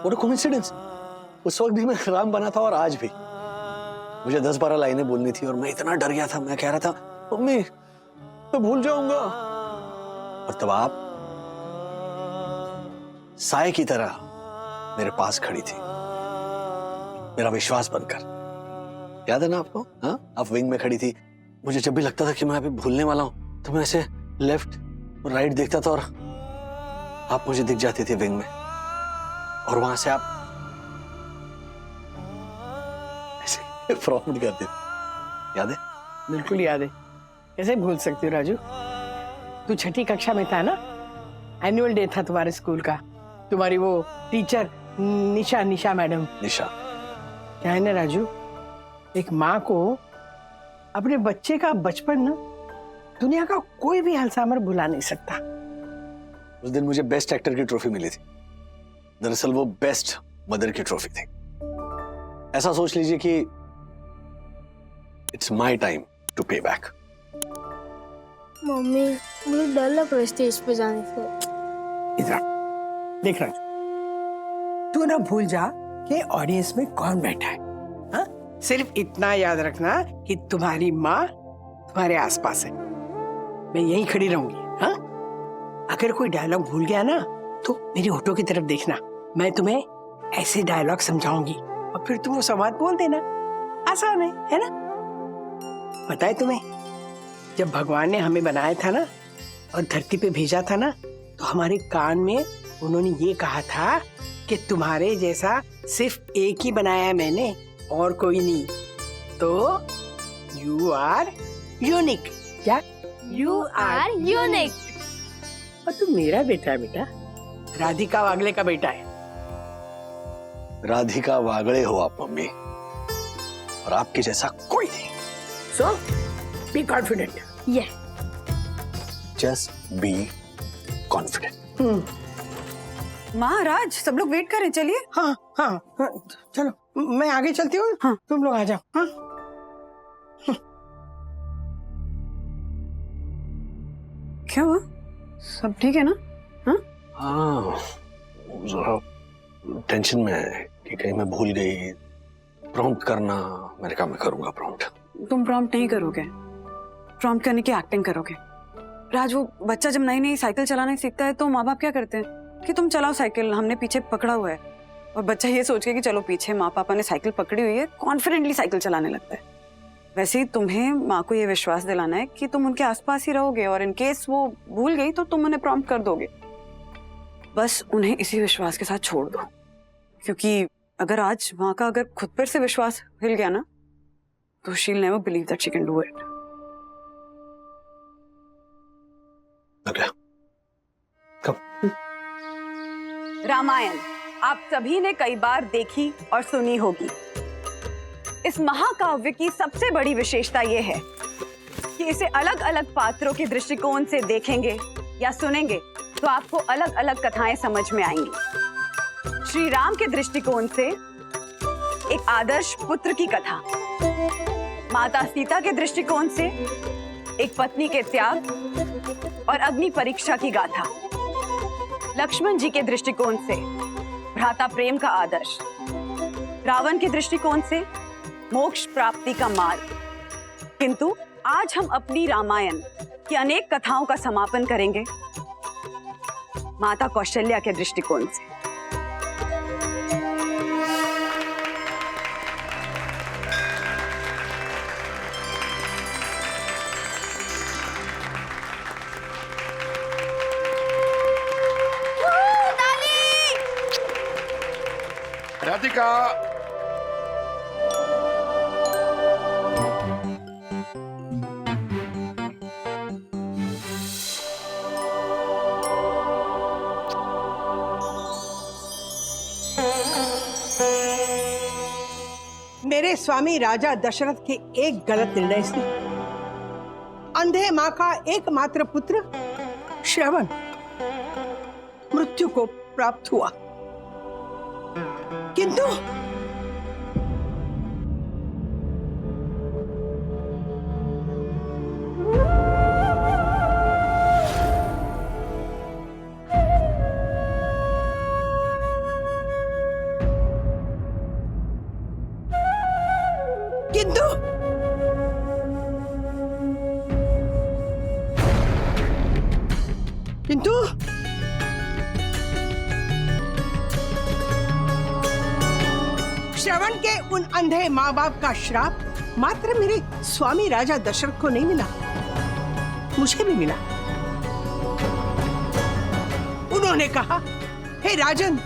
What a coincidence! उस वक्त भी मैं राम बना था और आज भी। मुझे 10-12 लाइनें बोलनी थी और मैं इतना डर गया था, मैं कह रहा था मम्मी मैं भूल जाऊंगा, और तब आप साए की तरह मेरे पास खड़ी थी, मेरा विश्वास बनकर। याद है ना आपको? हाँ, आप विंग में खड़ी थी। मुझे जब भी लगता था कि मैं अभी भूलने वाला हूं तो मैं ऐसे लेफ्ट और राइट देखता था और आप मुझे दिख जाती थी विंग में, और वहां से आप ऐसे प्रॉम्प्ट करते थे। याद है? बिल्कुल याद है, कैसे भूल सकती हूँ राजू? तू 6ठी कक्षा में था ना, एनुअल डे था तुम्हारे स्कूल का, तुम्हारी वो टीचर निशा मैडम। निशा क्या है ना राजू, एक माँ को अपने बच्चे का बचपन ना दुनिया का कोई भी अल्जाइमर भुला नहीं सकता। उस दिन मुझे बेस्ट एक्टर की ट्रॉफी मिली थी, दरअसल वो बेस्ट मदर की ट्रॉफी थी। ऐसा सोच लीजिए कि इट्स माय टाइम टू पे बैक। मम्मी मुझे डर लग रहा है स्टेज पे जाने से। इधर देख राजू, तू ना भूल जा कि ऑडियंस में कौन बैठा है। हाँ? सिर्फ इतना याद रखना कि तुम्हारी माँ तुम्हारे आसपास है, मैं यहीं खड़ी रहूंगी। हाँ? अगर कोई डायलॉग भूल गया ना तो मेरी होठों की तरफ देखना, मैं तुम्हें ऐसे डायलॉग समझाऊंगी और फिर तुम वो संवाद बोल देना। आसान है ना? पता है तुम्हें, जब भगवान ने हमें बनाया था ना और धरती पे भेजा था ना, तो हमारे कान में उन्होंने ये कहा था कि तुम्हारे जैसा सिर्फ एक ही बनाया है मैंने, और कोई नहीं। तो यू आर यूनिक। क्या? You are unique. और तू मेरा बेटा है बेटा, राधिका वागले का बेटा है। राधिका वागले हो आप मम्मी, और आपके जैसा कोई नहीं। So be confident. Yes. Just be confident. माँ, राज, सब लोग वेट कर रहे हैं, चलिए। हाँ हाँ हाँ, चलो मैं आगे चलती हूँ। हाँ, तुम लोग आ जाओ। हाँ? क्या हुआ? सब ठीक है ना? हाँ, जरा टेंशन में है कि कहीं मैं भूल गई प्रॉम्प्ट करना। मैंने कहा मैं करूंगा प्रॉम्प्ट। तुम प्रॉम्प्ट नहीं करोगे, प्रॉम्प्ट करने की एक्टिंग करोगे। राज, वो बच्चा जब नई नई साइकिल चलाने सीखता है तो माँ बाप क्या करते हैं कि तुम चलाओ साइकिल, हमने पीछे पकड़ा हुआ है, और बच्चा ये सोच के कि चलो पीछे माँ पापा ने साइकिल पकड़ी हुई है, कॉन्फिडेंटली साइकिल चलाने लगता है। वैसे ही तुम्हें माँ को ये विश्वास दिलाना है कि तुम उनके आसपास ही रहोगे, और इन केस वो भूल गई तो तुम उन्हें प्रॉम्प्ट कर दोगे। बस उन्हें इसी विश्वास के साथ छोड़ दो, क्योंकि अगर आज माँ का अगर खुद पर से विश्वास हिल गया ना तो she will never believe that she can do it. Ramayan आप सभी ने कई बार देखी और सुनी होगी। इस महाकाव्य की सबसे बड़ी विशेषता यह है कि इसे अलग अलग पात्रों के दृष्टिकोण से देखेंगे या सुनेंगे तो आपको अलग अलग कथाएं समझ में आएंगी। श्री राम के दृष्टिकोण से एक आदर्श पुत्र की कथा, माता सीता के दृष्टिकोण से एक पत्नी के त्याग और अग्नि परीक्षा की गाथा, लक्ष्मण जी के दृष्टिकोण से भ्राता प्रेम का आदर्श, रावण के दृष्टिकोण से मोक्ष प्राप्ति का मार्ग। किंतु आज हम अपनी रामायण की अनेक कथाओं का समापन करेंगे माता कौशल्या के दृष्टिकोण से। राधिका, मेरे स्वामी राजा दशरथ के एक गलत निर्णय से अंधे माँ का एकमात्र पुत्र श्रवण मृत्यु को प्राप्त हुआ। किंतु किंतु श्रवण के उन अंधे माँ बाप का श्राप मात्र मेरे स्वामी राजा दशरथ को नहीं मिला, मुझे भी मिला। उन्होंने कहा, हे राजन,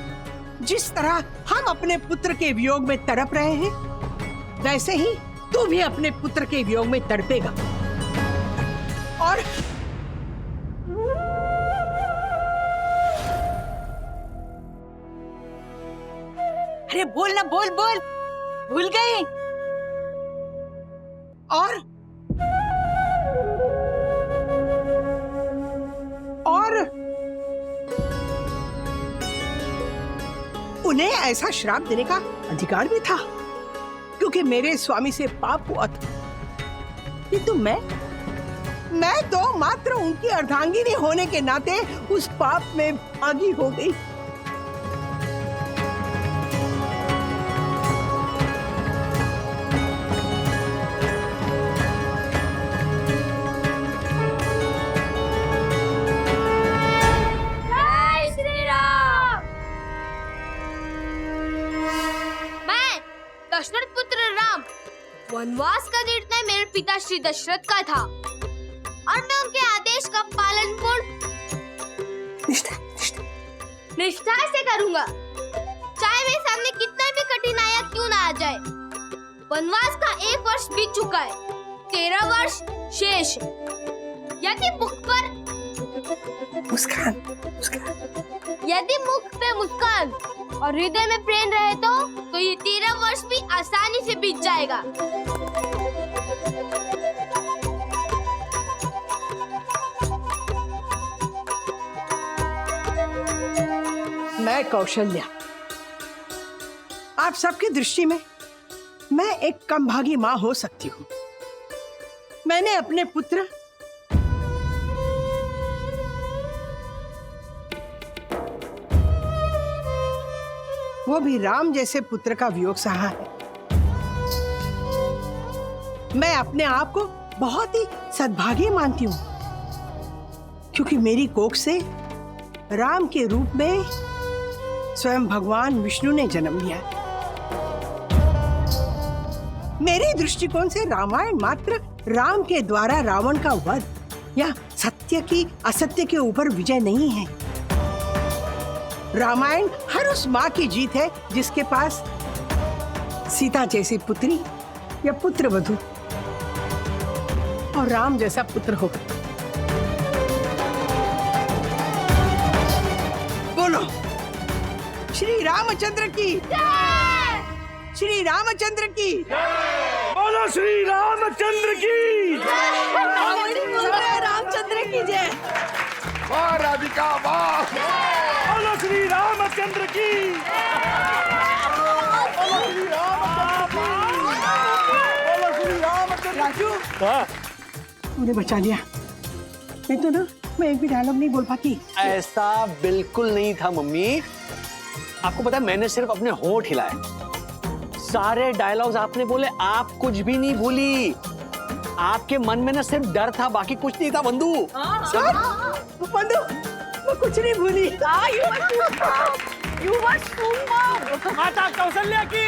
जिस तरह हम अपने पुत्र के वियोग में तड़प रहे हैं, वैसे ही तू भी अपने पुत्र के वियोग में तड़पेगा। और अरे बोल ना, बोल बोल, भूल गए। और उन्हें ऐसा श्राप देने का अधिकार भी था, क्योंकि मेरे स्वामी से पाप हुआ था। किंतु मैं तो मात्र उनकी अर्धांगिनी होने के नाते उस पाप में भागी हो गई। जय श्री राम। मैं दशरथ पुत्र राम वनवास का निर्णय मेरे पिता श्री दशरथ का था और मैं उनके आदेश का पालन पूर्ण निष्ठा से करूंगा, चाहे मेरे सामने कितना भी कठिनाइयां क्यों ना आ जाए। वनवास का 1 वर्ष बीत चुका है, 13 वर्ष शेष है। यदि मुख पर मुस्कान, यदि मुख पे मुस्कान और हृदय में प्रेम रहे तो ये 13 वर्ष भी आसानी से बीत जाएगा। मैं कौशल्या, आप सबकी दृष्टि में मैं एक कमभागी माँ हो सकती हूँ। मैंने अपने पुत्र वो भी राम जैसे पुत्र का वियोग सहा है। मैं अपने आप को बहुत ही सद्भागी मानती हूँ, क्योंकि मेरी कोख से राम के रूप में स्वयं भगवान विष्णु ने जन्म लिया। मेरे दृष्टिकोण से रामायण मात्र राम के द्वारा रावण का वध या सत्य की असत्य के ऊपर विजय नहीं है। रामायण हर उस माँ की जीत है जिसके पास सीता जैसी पुत्री या पुत्र वधू और राम जैसा पुत्र हो। बोलो श्री रामचंद्र की, श्री रामचंद्र की, बोलो श्री रामचंद्र की, रामचंद्र की जय। वाह राधिका वाह। बोलो श्री रामचंद्र की। राजू, तूने बचा लिया, नहीं तो ना मैं एक भी डायलॉग नहीं बोल पाती। ऐसा बिल्कुल नहीं था मम्मी। आपको पता है मैंने सिर्फ अपने होंठ हिलाए, सारे डायलॉग्स आपने बोले, आप कुछ भी नहीं भूली। आपके मन में ना सिर्फ डर था, बाकी कुछ नहीं था। बंधु बंधु, मैं कुछ नहीं भूली। माता कौशल्या की।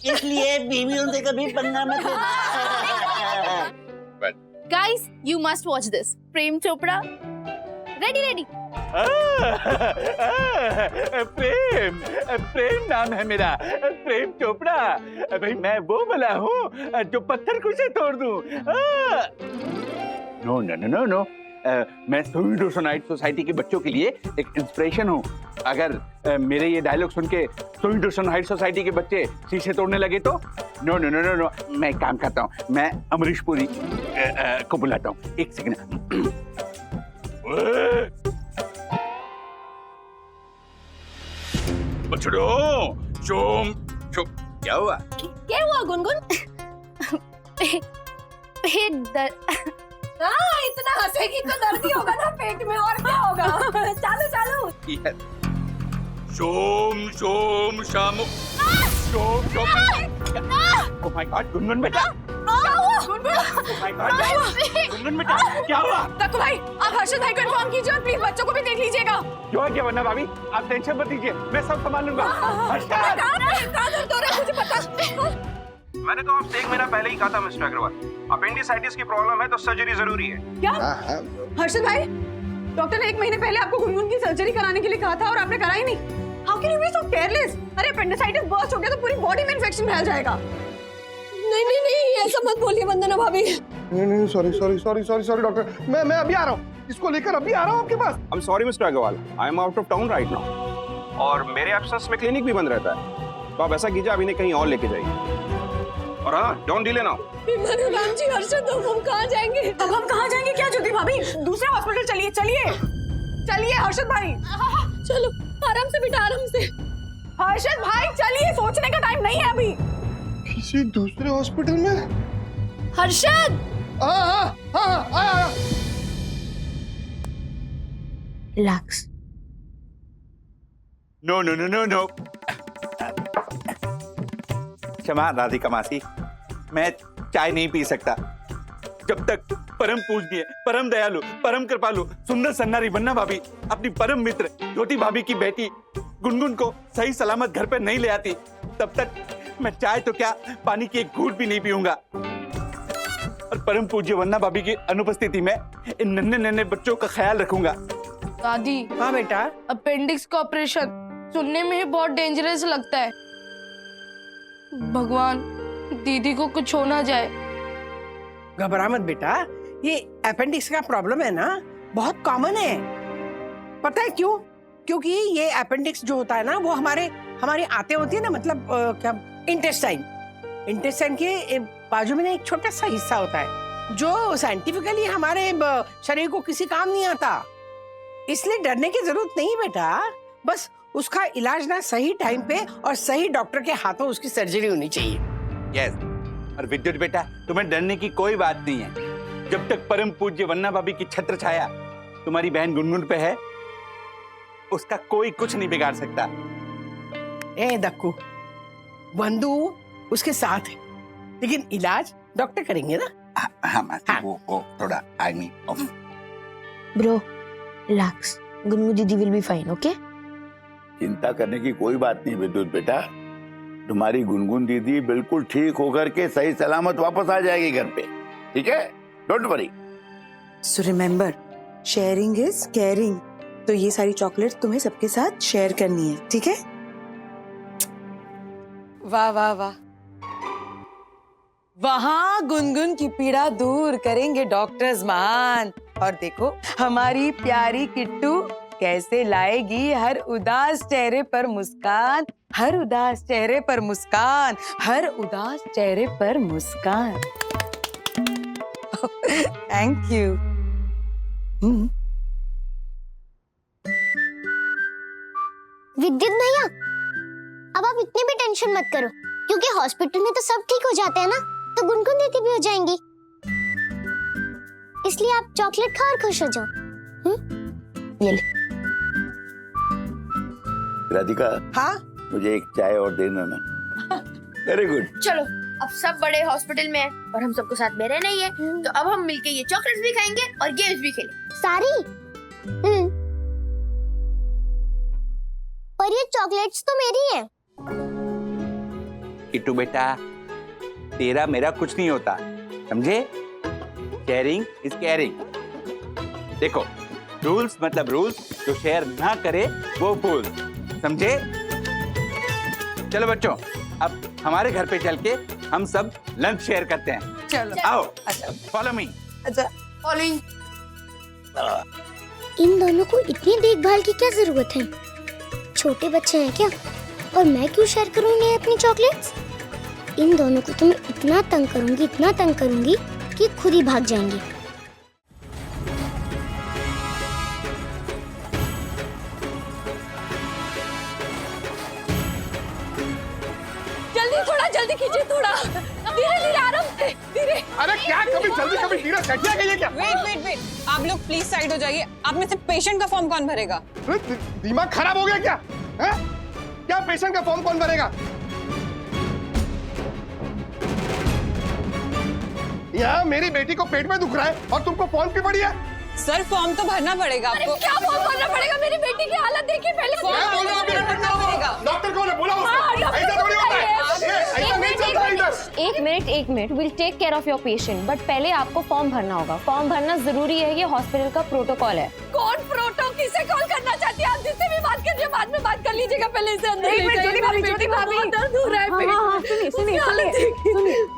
इसलिए बीवियों से कभी पंगा मत लेना। Guys, you must watch this. Prem Chopra, ready. प्रेम, प्रेम नाम है मेरा, प्रेम चोपड़ा। भाई मैं वो वाला हूँ जो पत्थर को से तोड़ दूँ। नो, मैं सोइडोसोनाइट सोसाइटी के बच्चों के लिए एक इंस्पिरेशन हूँ। अगर मेरे ये डायलॉग सुन के सोइडोसोनाइट सोसाइटी के बच्चे शीशे तोड़ने लगे तो नो, मैं एक काम करता हूँ, मैं अमरीश पुरी को बुलाता हूँ। एक सेकंड। बछड़ो, क्या हुआ? क्या हुआ गुनगुन? पेट दर्द। इतना हंसेगी तो दर्द ही होगा ना पेट में, और क्या होगा? चालू। शोम शाम Shome. Oh my God Gungun बेटा, ओह माय गॉड गुनगुन बेटा, क्या हुआ? तक्कू भाई, आप हर्षद भाई को इन्फॉर्म कीजिए और प्लीज बच्चों को भी देख लीजिएगा। क्यों क्या वरना भाभी, आप टेंशन मत लीजिए, मैं सब संभाल लूंगा। मुझे पता। मैंने तो आपसे 1 महीना पहले ही कहा था मिस्टर अग्रवाल, अपेंडिसाइटिस की प्रॉब्लम है तो सर्जरी जरूरी है। क्या? हर्षद भाई, डॉक्टर ने 1 महीने पहले आपको गुनगुन की सर्जरी कराने के लिए कहा था और आपने कराई नहीं। How can you be so careless? अरे अपेंडिसाइटिस बर्स्ट हो गया तो पूरी बॉडी में इन्फेक्शन फैल जाएगा। नहीं, ऐसा मत बोलिए वंदना भाभी। नहीं, सॉरी डॉक्टर, मैं अभी आ रहा हूँ, इसको लेकर अभी आ रहा हूँ आपके पास। I am sorry mister Agarwal, I am out of town right now और मेरे एब्सेंस में क्लिनिक भी बंद रहता है, तो आप ऐसा कीजिए, अभी कहीं और लेके जाइए। और हाँ, don't delay now. Ram ji, Harshad, हम कहाँ जाएंगे? अब हम कहाँ जाएंगे? क्या ज्योति भाभी, दूसरे हॉस्पिटल चलिए हर्षद भाई। चलो आराम से बेटा, आराम से। हर्षद भाई चलिए, सोचने का टाइम नहीं है अभी। किसी दूसरे हॉस्पिटल में? हर्षद हाँ। Relax. No no no no no, क्षमा राधिका मासी, मैं चाय नहीं पी सकता जब तक परम पूजनीय, परम दयालु, परम कृपालु, सुंदर सन्नारी वन्ना भाभी अपनी परम मित्र ज्योति भाभी की बेटी गुनगुन को सही सलामत घर पर नहीं ले आती, तब तक मैं चाय तो क्या पानी की एक घूंट भी नहीं पीऊंगा। और परम पूज्य वन्ना भाभी की अनुपस्थिति में इन नन्हे नन्हे बच्चों का ख्याल रखूंगा। दादी। हाँ बेटा। अपेंडिक्स का ऑपरेशन सुनने में ही बहुत डेंजरस लगता है। भगवान दीदी को कुछ हो ना जाए। घबरा मत बेटा, ये अपेंडिक्स का प्रॉब्लम है ना, बहुत कॉमन है। पता है क्यों? क्योंकि ये अपेंडिक्स जो होता है ना, वो हमारे आते होती है ना, मतलब क्या, इंटेस्टाइन के बाजू में ना एक छोटा सा हिस्सा होता है जो साइंटिफिकली हमारे शरीर को किसी काम नहीं आता। इसलिए डरने की जरूरत नहीं बेटा, बस उसका इलाज ना सही टाइम पे और सही डॉक्टर के हाथों उसकी सर्जरी होनी चाहिए। यस। और विद्युत बेटा, तुम्हें डरने की कोई बात नहीं है। जब तक परम पूज्य वन्ना भाभी की छत्र छाया तुम्हारी बहन गुनगुन पे है, उसका कोई कुछ नहीं बिगाड़ सकता। ए दक्कू, वंदू उसके साथ है, लेकिन इलाज डॉक्टर करेंगे ना। हाँ। वो थोड़ा ब्रो रिलैक्स, गुनगु दीदी विल बी फाइन, ओके? चिंता करने की कोई बात नहीं विद्युत बेटा, तुम्हारी गुनगुन दीदी बिल्कुल ठीक होकर के सही सलामत वापस आ जाएगी घर पे, ठीक है? Don't worry. So remember, sharing is caring. तो ये सारी चॉकलेट तुम्हें सबके साथ शेयर करनी है, ठीक है? वाह वाह वाह, वहां गुनगुन की पीड़ा दूर करेंगे डॉक्टर्स महान। और देखो हमारी प्यारी किट्टू कैसे लाएगी हर उदास चेहरे पर मुस्कान, हर उदास चेहरे पर मुस्कान, हर उदास चेहरे पर मुस्कान। Thank you. विद्युत भैया, अब आप इतनी भी टेंशन मत करो, क्योंकि हॉस्पिटल में तो सब ठीक हो जाते हैं ना, तो गुनगुन दीदी भी हो जाएंगी। इसलिए आप चॉकलेट खा और खुश हो जाओ। ये ले। राधिका, हाँ? मुझे एक चाय और देना ना। Very good. चलो, अब सब बड़े हॉस्पिटल में हैं और हम सबको साथ में रहना ही है, तो अब हम मिलके ये चॉकलेट्स भी खाएंगे और गेम्स भी खेलेंगे। सारी? पर ये चॉकलेट्स तो मेरी है। किट्टू बेटा, तेरा मेरा कुछ नहीं होता, समझे? Sharing is caring. देखो, रूल्स मतलब रूल्स, जो शेयर ना करे वो फूल, समझे? चलो बच्चों, अब हमारे घर पे चल के हम सब लंच शेयर करते हैं। चलो आओ। अच्छा, फॉलो मी। अच्छा फॉलोइंग। इन दोनों को इतनी देखभाल की क्या जरूरत है? छोटे बच्चे हैं क्या? और मैं क्यों शेयर करूंगी अपनी चॉकलेट्स? इन दोनों को तो मैं इतना तंग करूंगी कि खुद ही भाग जाएंगे। जल्दी कीजिए, थोड़ा धीरे धीरे, आराम से, धीरे। अरे क्या कभी जल्दी कभी धीरे, सटिया गई है क्या? वेट, आप लोग प्लीज साइड हो जाइए। आप में से पेशेंट का फॉर्म कौन भरेगा? दिमाग खराब हो गया क्या? है? क्या पेशेंट का फॉर्म कौन भरेगा? यहाँ मेरी बेटी को पेट में दुख रहा है और तुमको फॉर्म की पड़ी है? सर फॉर्म तो भरना पड़ेगा आपको। क्या फॉर्म भरना पड़ेगा? मेरी बेटी की हालत देखिए पहले। डॉक्टर कौन है? बोला उसको। ऐसा थोड़ी होता है। ऐसा नहीं चलता इधर। एक minute, will take care of your patient, but पहले आपको फॉर्म भरना होगा। फॉर्म भरना जरूरी है, ये हॉस्पिटल का प्रोटोकॉल है। कौन प्रोटो? किसे कॉल करना चाहती है आप? जिससे भी बात करनी है बाद में बात कर लीजिएगा, पहले इसे अंदर ले जाइए। ज्योति भाभी, दर्द हो रहा है पेट में। सुनिए,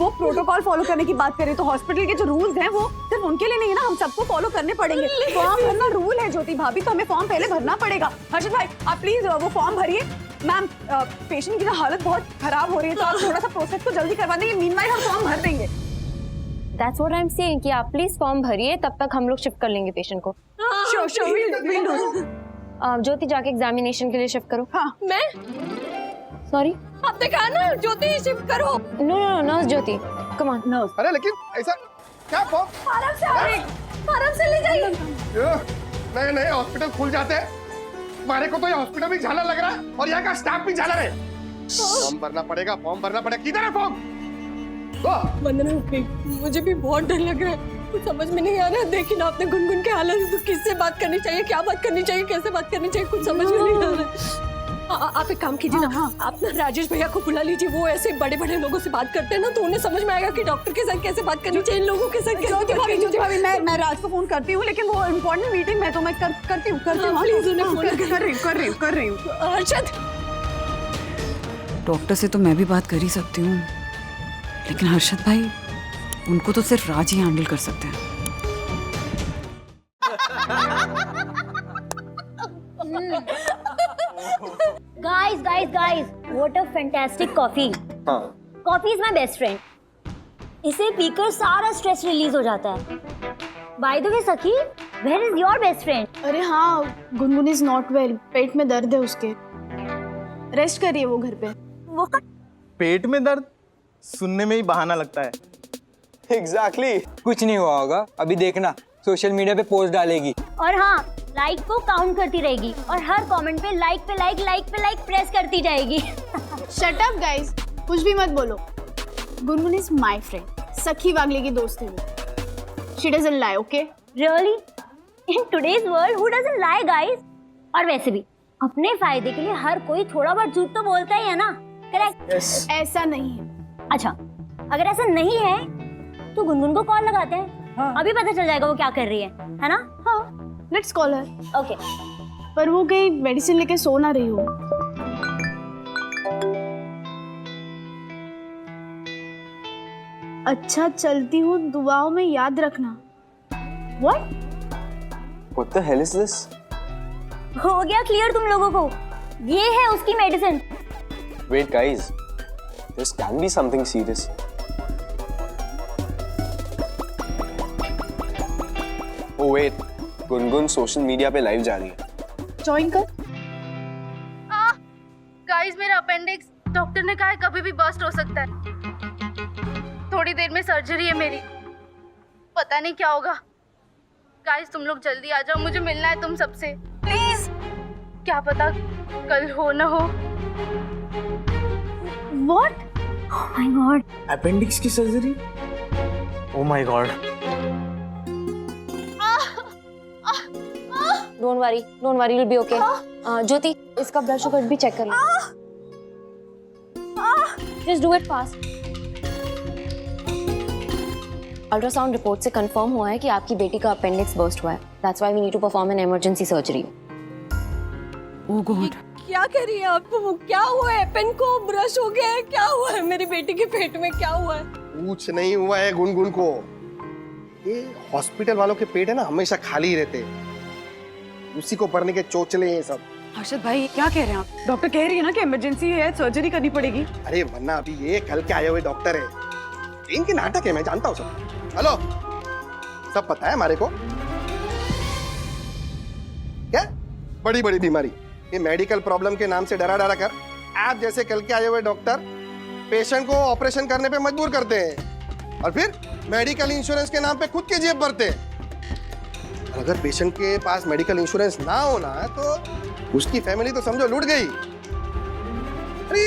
वो प्रोटोकॉल फॉलो करने की बात करें तो हॉस्पिटल के जो रूल्स हैं वो सिर्फ उनके लिए नहीं है ना, हम सबको फॉलो करने पड़ेंगे। फॉर्म भरना रूल है ज्योति भाभी, तो हमें फॉर्म पहले भरना पड़ेगा। हर्षद भाई, आप प्लीज वो फॉर्म भरिए। मैम, पेशेंट की ना हालत बहुत खराब हो रही है, तो आप थोड़ा सा प्रोसेस को जल्दी करवा देंगे। मीनवाइल हम फॉर्म भर देंगे। That's what I'm saying कि आप प्लीज फॉर्म भरिए, तब तक हम लोग शिफ्ट कर लेंगे पेशेंट को। Sure, we'll do। ज्योति, जाके एग्जामिनेशन के लिए शिफ्ट करो। हाँ। मैं सॉरी। आपने कहा ना ज्योति शिफ्ट करो। No no nurse Jyoti, come on nurse. अरे लेकिन ऐसा क्या फॉर्म? आराम से ले जाइए। नए नए हॉस्पिटल खुल जाते हैं, हमारे को तो ये हॉस्पिटल भी झाला लग रहा है और यहाँ का स्टाफ भी झाला है। फॉर्म भरना पड़ेगा, फॉर्म भरना पड़ेगा। किधर है फॉर्म? वंदना, मुझे भी बहुत डर लग रहा है, कुछ समझ में नहीं आ रहा है। देखिए ना आपने गुनगुन के हालत, तो किससे बात करनी चाहिए, क्या बात करनी चाहिए, कैसे बात करनी चाहिए, कुछ समझ में नहीं आ रहा है। आप एक काम कीजिए ना, आप ना राजेश भैया को बुला लीजिए। वो ऐसे बड़े बड़े लोगों से बात करते हैं ना, तो उन्हें समझ में आएगा कि डॉक्टर के साथ कैसे बात करनी चाहिए, इन लोगों के साथ कैसे बात करनी चाहिए। ज्योति भाभी, मैं राज को फोन करती हूँ, लेकिन वो इम्पोर्टेंट मीटिंग में, तो मैं करती हूँ। प्लीज उन्हें फोन कर रही हूँ। हर्षद, डॉक्टर से तो मैं भी बात कर ही सकती हूँ, लेकिन हर्षद भाई, उनको तो सिर्फ राज ही हैंडल कर सकते हैं। Guys, what a fantastic coffee. Coffee is my best friend. इसे पीकर सारा स्ट्रेस रिलीज हो जाता है। By the way, सखी, where is your best friend? अरे हाँ, गुनगुन इज नॉट वेल, पेट में दर्द है उसके, रेस्ट कर रही है वो घर पे। पेट में दर्द सुनने में ही बहाना लगता है। एग्जैक्टली कुछ नहीं हुआ होगा, अभी देखना सोशल मीडिया पे पोस्ट डालेगी। और हाँ, लाइक को काउंट करती रहेगी और हर कमेंट पे लाइक प्रेस करती जाएगी। शट अप गाइस, कुछ भी मत बोलो। गुनगुन इज माय फ्रेंड, सखी वागले की दोस्त है वो। She doesn't lie, okay? Really? In today's world who doesn't lie guys? और वैसे भी अपने फायदे के लिए हर कोई थोड़ा बहुत झूठ तो बोलता ही है ना, करेक्ट? yes. ऐसा नहीं है। अच्छा, अगर ऐसा नहीं है तो गुनगुन को कॉल लगाते हैं। हाँ। अभी पता चल जाएगा वो क्या कर रही है ना? हाँ, लेट्स कॉल हर। ओके। पर वो कहीं मेडिसिन लेके सो ना रही हो। अच्छा, चलती हूँ, दुआओं में याद रखना। What? What the hell is this? हो गया क्लियर तुम लोगों को, ये है उसकी medicine. Wait guys, this can be something serious. Oh wait, Gungun social media पे लाइव जा रही है। ज्वाइन कर। गाइस, मेरा अपेंडिक्स डॉक्टर ने कहा है कभी भी बर्स्ट हो सकता है। थोड़ी देर में सर्जरी है मेरी, पता नहीं क्या होगा। गाइस, तुम लोग जल्दी आ जाओ, मुझे मिलना है तुम सबसे प्लीज। क्या पता कल हो ना हो। What? Oh my God. Appendix की surgery? Oh my God. Don't worry, you'll be okay. Jyoti, इसका ब्लड शुगर भी चेक कर लो। Just do it fast. Ultrasound report से कंफर्म हुआ है कि आपकी बेटी का अपेंडिक्स बर्स्ट हुआ है। That's why we need to perform an emergency surgery. Oh God. क्या कह रही है आप? क्या हुआ है? पेन को ब्रश हो गया है? क्या हुआ है मेरी बेटी के पेट में? क्या हुआ है? कुछ नहीं हुआ है गुनगुन को। ये हॉस्पिटल वालों के पेट है ना, हमेशा खाली ही रहते, उसी को भरने के चोचले ये सब। हर्षद भाई, क्या कह रहे हैं आप? डॉक्टर कह रही है ना कि इमरजेंसी है, सर्जरी करनी पड़ेगी। अरे वरना अभी ये कल के आए हुए डॉक्टर है, इनके नाटक है, मैं जानता हूँ सब। हेलो, सब पता है हमारे को। क्या बड़ी बड़ी बीमारी, ये मेडिकल प्रॉब्लम के नाम से डरा कर आप जैसे कल के आए हुए डॉक्टर पेशेंट को ऑपरेशन करने पे मजबूर करते हैं और फिर मेडिकल इंश्योरेंस के नाम पे खुद की जेब भरते हैं। अगर पेशेंट के पास मेडिकल इंश्योरेंस ना होना तो उसकी फैमिली तो समझो लूट गई। अरे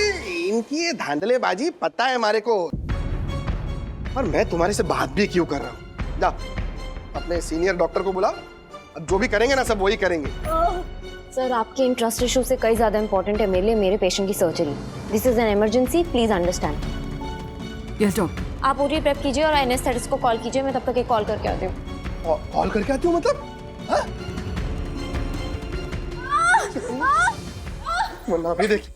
इनकी ये धांधलेबाजी पता है हमारे को, और मैं तुम्हारे से बात भी क्यों कर रहा हूँ। जा अपने सीनियर डॉक्टर को बुलाओ, अब जो भी करेंगे ना सब वही करेंगे। सर, आपके इन ट्रस्ट इशू से कई ज्यादा इंपॉर्टेंट है मेरे लिए मेरे पेशेंट की surgery. This is an emergency, please understand. Yes doctor. आप ओटी प्रेप कीजिए और एनेस्थेटिस्ट को कॉल कीजिए, मैं तब तक एक कॉल करके आती हूँ। कॉल करके आती हूँ मतलब? वरना अभी देखिए,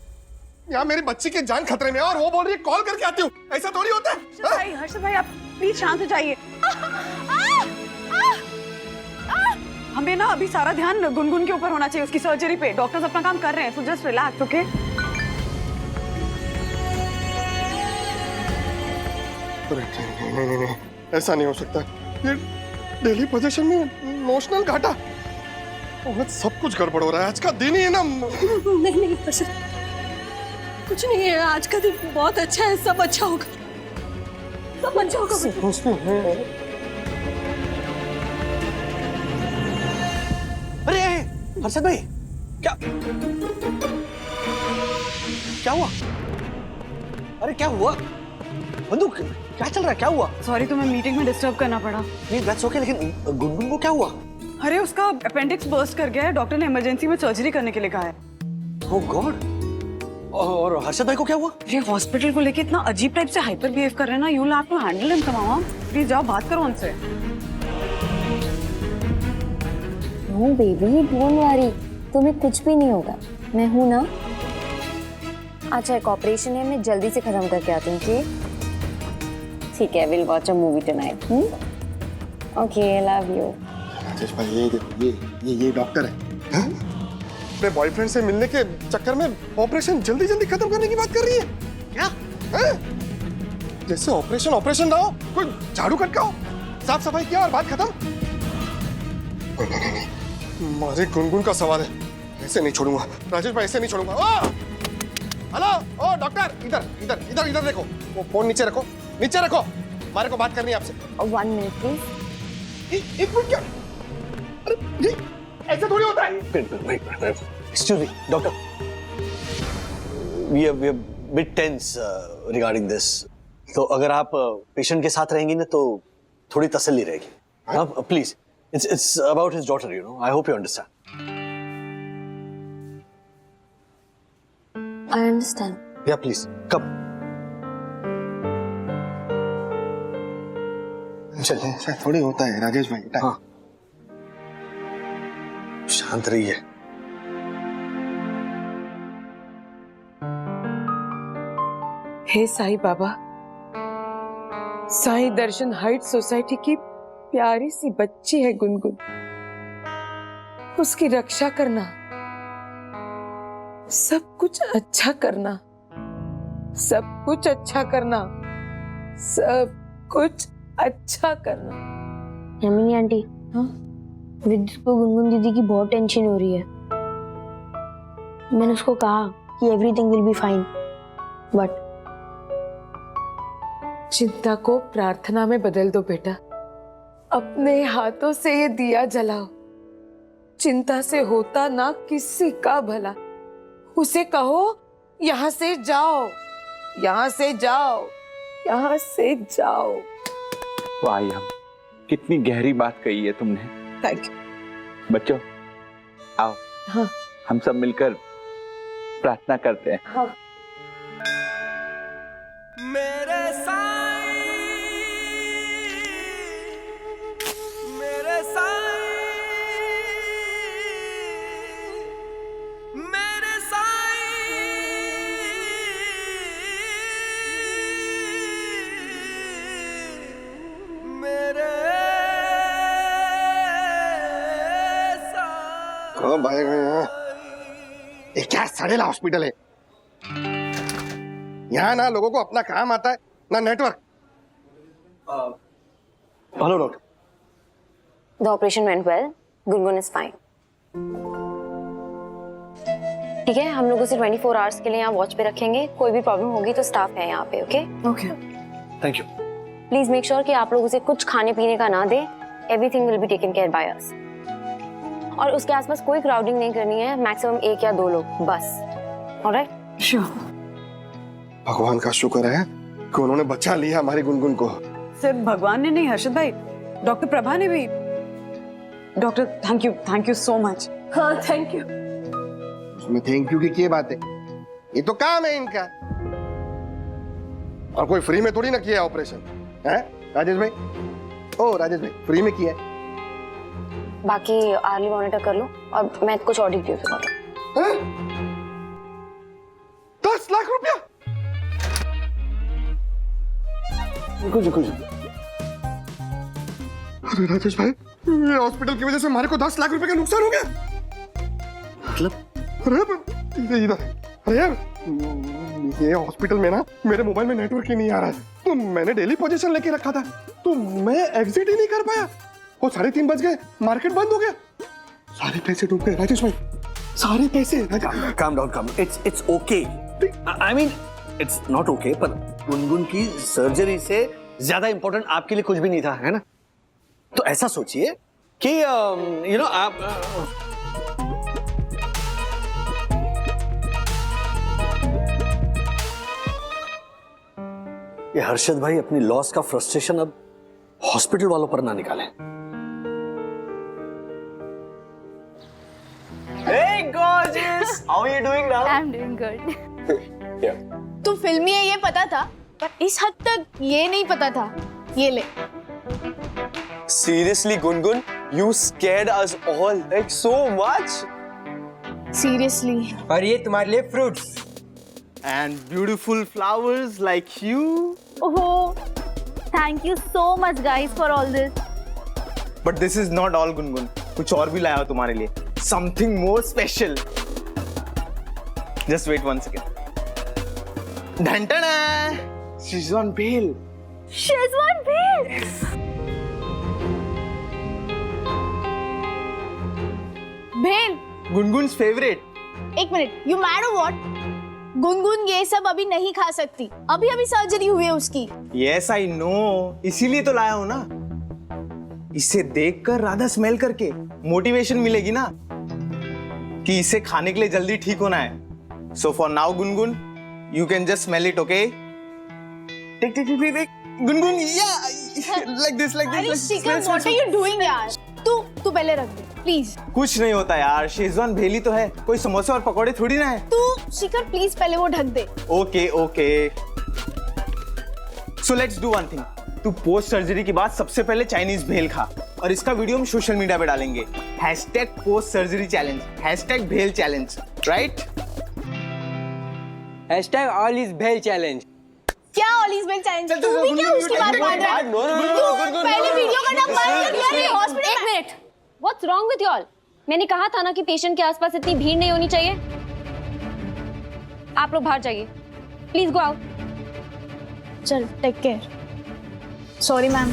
यहाँ मेरी बच्ची की जान खतरे में है और वो बोल रही है कॉल करके आती हूँ। ऐसा थोड़ी होता है। हर्षद भाई, आप प्लीज शांत हो जाइए। हमें ना अभी सारा ध्यान गुनगुन के ऊपर होना चाहिए, उसकी सर्जरी पे। डॉक्टर्स अपना काम कर रहे हैं, सो जस्ट रिलैक्स, ओके? नहीं, ऐसा नहीं हो सकता। ये डेली पोजीशन में इमोशनल घाटा, सब कुछ गड़बड़ हो रहा है। आज का दिन ही है ना। नहीं हर्षद, कुछ नहीं है, आज का दिन बहुत अच्छा है, सब अच्छा होगा, सब अच्छा होगा। अरे हर्षद भाई, क्या क्या हुआ? अरे क्या हुआ? बंदूक, क्या चल रहा है? क्या हुआ? सॉरी, तुम्हें मीटिंग में डिस्टर्ब करना पड़ा। नहीं, दैट्स ओके, लेकिन गुनगुन को क्या हुआ? अरे उसका अपेंडिक्स बर्स्ट कर गया है, डॉक्टर ने इमरजेंसी में सर्जरी करने के लिए कहा है। ओह गॉड। और हर्षद भाई को क्या हुआ? ये हॉस्पिटल को लेके इतना अजीब टाइप से हाइपर बिहेव कर रहे हैं ना, you will have to handle him तमाम। प्लीज जाओ बात करो उनसे। नो बेबी, डोंट वरी, तुम्हें कुछ भी नहीं होगा, मैं हूं ना। अच्छा, एक ऑपरेशन है, मैं जल्दी से खत्म करके आती हूँ। ठीक है, will watch a movie tonight. Okay, love you. Rajesh भाई, ये डॉक्टर है, अपने बॉयफ्रेंड से मिलने के चक्कर में ऑपरेशन जल्दी जल्दी खत्म करने की बात कर रही है क्या? जैसे ऑपरेशन ना हो, कोई झाड़ू खटकाओ, साफ सफाई किया और बात खत्म। हमारे गुनगुन का सवाल है, ऐसे नहीं छोड़ूंगा राजेश भाई, ऐसे नहीं छोड़ूंगा। हेलो, ओ डॉक्टर, इधर इधर इधर इधर देखो, वो फोन नीचे रखो, नीचे रखो, हमारे को बात करनी है आपसे। 1 मिनट प्लीज। एक मिनट क्या? अरे ऐसे थोड़ी होता है। Excuse me, doctor. We are bit tense regarding this. तो अगर आप पेशेंट के साथ रहेंगी ना तो थोड़ी तसल्ली रहेगी। हाँ, please. It's about his daughter, you know. I hope you understand. I understand. Yeah, please. Come. चलिए, ऐसा थोड़ी होता है राजेश भाई। हाँ। शांत रहिए। हे साईं बाबा, साईं दर्शन हाइट सोसाइटी की प्यारी सी बच्ची है गुनगुन, उसकी रक्षा करना, सब कुछ अच्छा करना, सब कुछ अच्छा करना, सब कुछ अच्छा करना। यामिनी आंटी, हाँ, विद्युत को गुनगुन दीदी की बहुत टेंशन हो रही है। मैंने उसको कहा कि everything will be fine, but चिंता को प्रार्थना में बदल दो बेटा, अपने हाथों से ये दिया जलाओ। चिंता से होता ना किसी का भला, उसे कहो यहाँ से जाओ, यहाँ से जाओ, यहाँ से जाओ। वाह यार, कितनी गहरी बात कही है तुमने। Thank you. बच्चों आओ, हाँ, हम सब मिलकर प्रार्थना करते हैं। हाँ। मेरे साईं, मेरे साईं, मेरे साईं, मेरे साईं। कहाँ भाग गए हैं? ये क्या सड़ेला हॉस्पिटल है? यहाँ ना लोगों को अपना काम आता है ना network. Hello doctor. The operation went well. Gungun is fine. ठीक है, हम लोग उसे 24 आवर्स के लिए यहाँ वॉच पे रखेंगे। कोई भी प्रॉब्लम होगी तो स्टाफ है यहाँ पे। Okay okay, thank you. Please make sure कि आप लोग उसे कुछ खाने पीने का ना दें। Everything will be taken care by us. और उसके आसपास कोई क्राउडिंग नहीं करनी है, मैक्सिमम 1 या 2 लोग बस। ऑलराइट? श्योर। भगवान का शुक्र है कि उन्होंने बचा लिया हमारी गुनगुन को। सिर्फ भगवान ने नहीं हर्षद भाई, डॉक्टर प्रभा ने भी। Doctor thank you so much. हाँ, थैंक यू। उसमें थैंक यू की क्या बात है, ये तो काम है इनका। और कोई फ्री में थोड़ी ना किया ऑपरेशन है राजेश भाई। ओ राजेश भाई, फ्री में किया है। बाकी अर्ली मॉनिटर कर लो और मैं कुछ और डिटेल्स बताता हूँ। 10 लाख रुपया? कुछ अरे राजेश भाई, ये हॉस्पिटल की वजह से हमारे को 10 लाख रुपए का नुकसान हो गया। मतलब? अरे इधर, अरे यार, ये हॉस्पिटल में ना मेरे मोबाइल में नेटवर्क ही नहीं आ रहा है, तो मैंने डेली पोजीशन लेके रखा था, तो मैं एग्जिट ही नहीं कर पाया। वो 3:30 बज गए, मार्केट बंद हो गया, सारे पैसे डूब गए राजेश भाई, सारे पैसे। Calm down. It's okay. I mean it's not okay, पर गुनगुन की सर्जरी से ज्यादा इंपॉर्टेंट आपके लिए कुछ भी नहीं था, है ना? तो ऐसा सोचिए कि यू नो आप ये हर्षद भाई अपनी लॉस का फ्रस्ट्रेशन अब हॉस्पिटल वालों पर ना निकालें। Hey gorgeous, how are you doing now? I'm doing good. Yeah. तू फिल्मी है ये पता था, पर इस हद तक ये नहीं पता था। ये ले। Seriously, Gungun, you scared us all like so much. Seriously. और ये तुम्हारे लिए fruits And beautiful flowers like you. Oh, thank you so much guys for all this. But this is not all, Gungun. कुछ और भी लाया हूं तुम्हारे लिए. Something more special. Just wait one second. Dhantana! She's on bail. She's on bail. भेल। Gungun's favorite. एक minute, you mad or what? Gungun ये सब अभी नहीं खा सकती, अभी अभी सर्जरी हुई है उसकी। Yes, I know. इसीलिए तो लाया हूं ना। इसे देखकर राधा स्मेल करके मोटिवेशन मिलेगी ना कि इसे खाने के लिए जल्दी ठीक होना है। So for now, Gungun, you can just smell it, okay? Take. Gungun, yeah, like this. अरे शिखर, what are you doing यार? तू पहले रख दे, प्लीज। कुछ नहीं होता यार, शेजवान भेली तो है, कोई समोसे और पकौड़े थोड़ी ना है। तू शिखर प्लीज पहले वो ढक दे। Okay. So let's do one thing. तू पोस्ट सर्जरी के बाद सबसे पहले चाइनीज भेल खा और इसका वीडियो हम सोशल मीडिया पे डालेंगे। #पोस्ट सर्जरी चैलेंज, #भेल चैलेंज, राइट? ऑल इज भेल चैलेंज। क्या ऑल इज वेल चैलेंज? तू भी क्या उसकी बात मान रहा है? तू पहले वीडियो का डब बंद कर ले हॉस्पिटल। एक minute, what's wrong with you all? मैंने कहा था ना कि पेशेंट के आसपास इतनी भीड़ नहीं होनी चाहिए। आप लोग बाहर जाइए, प्लीज गो आउट। चल, take care. Sorry ma'am.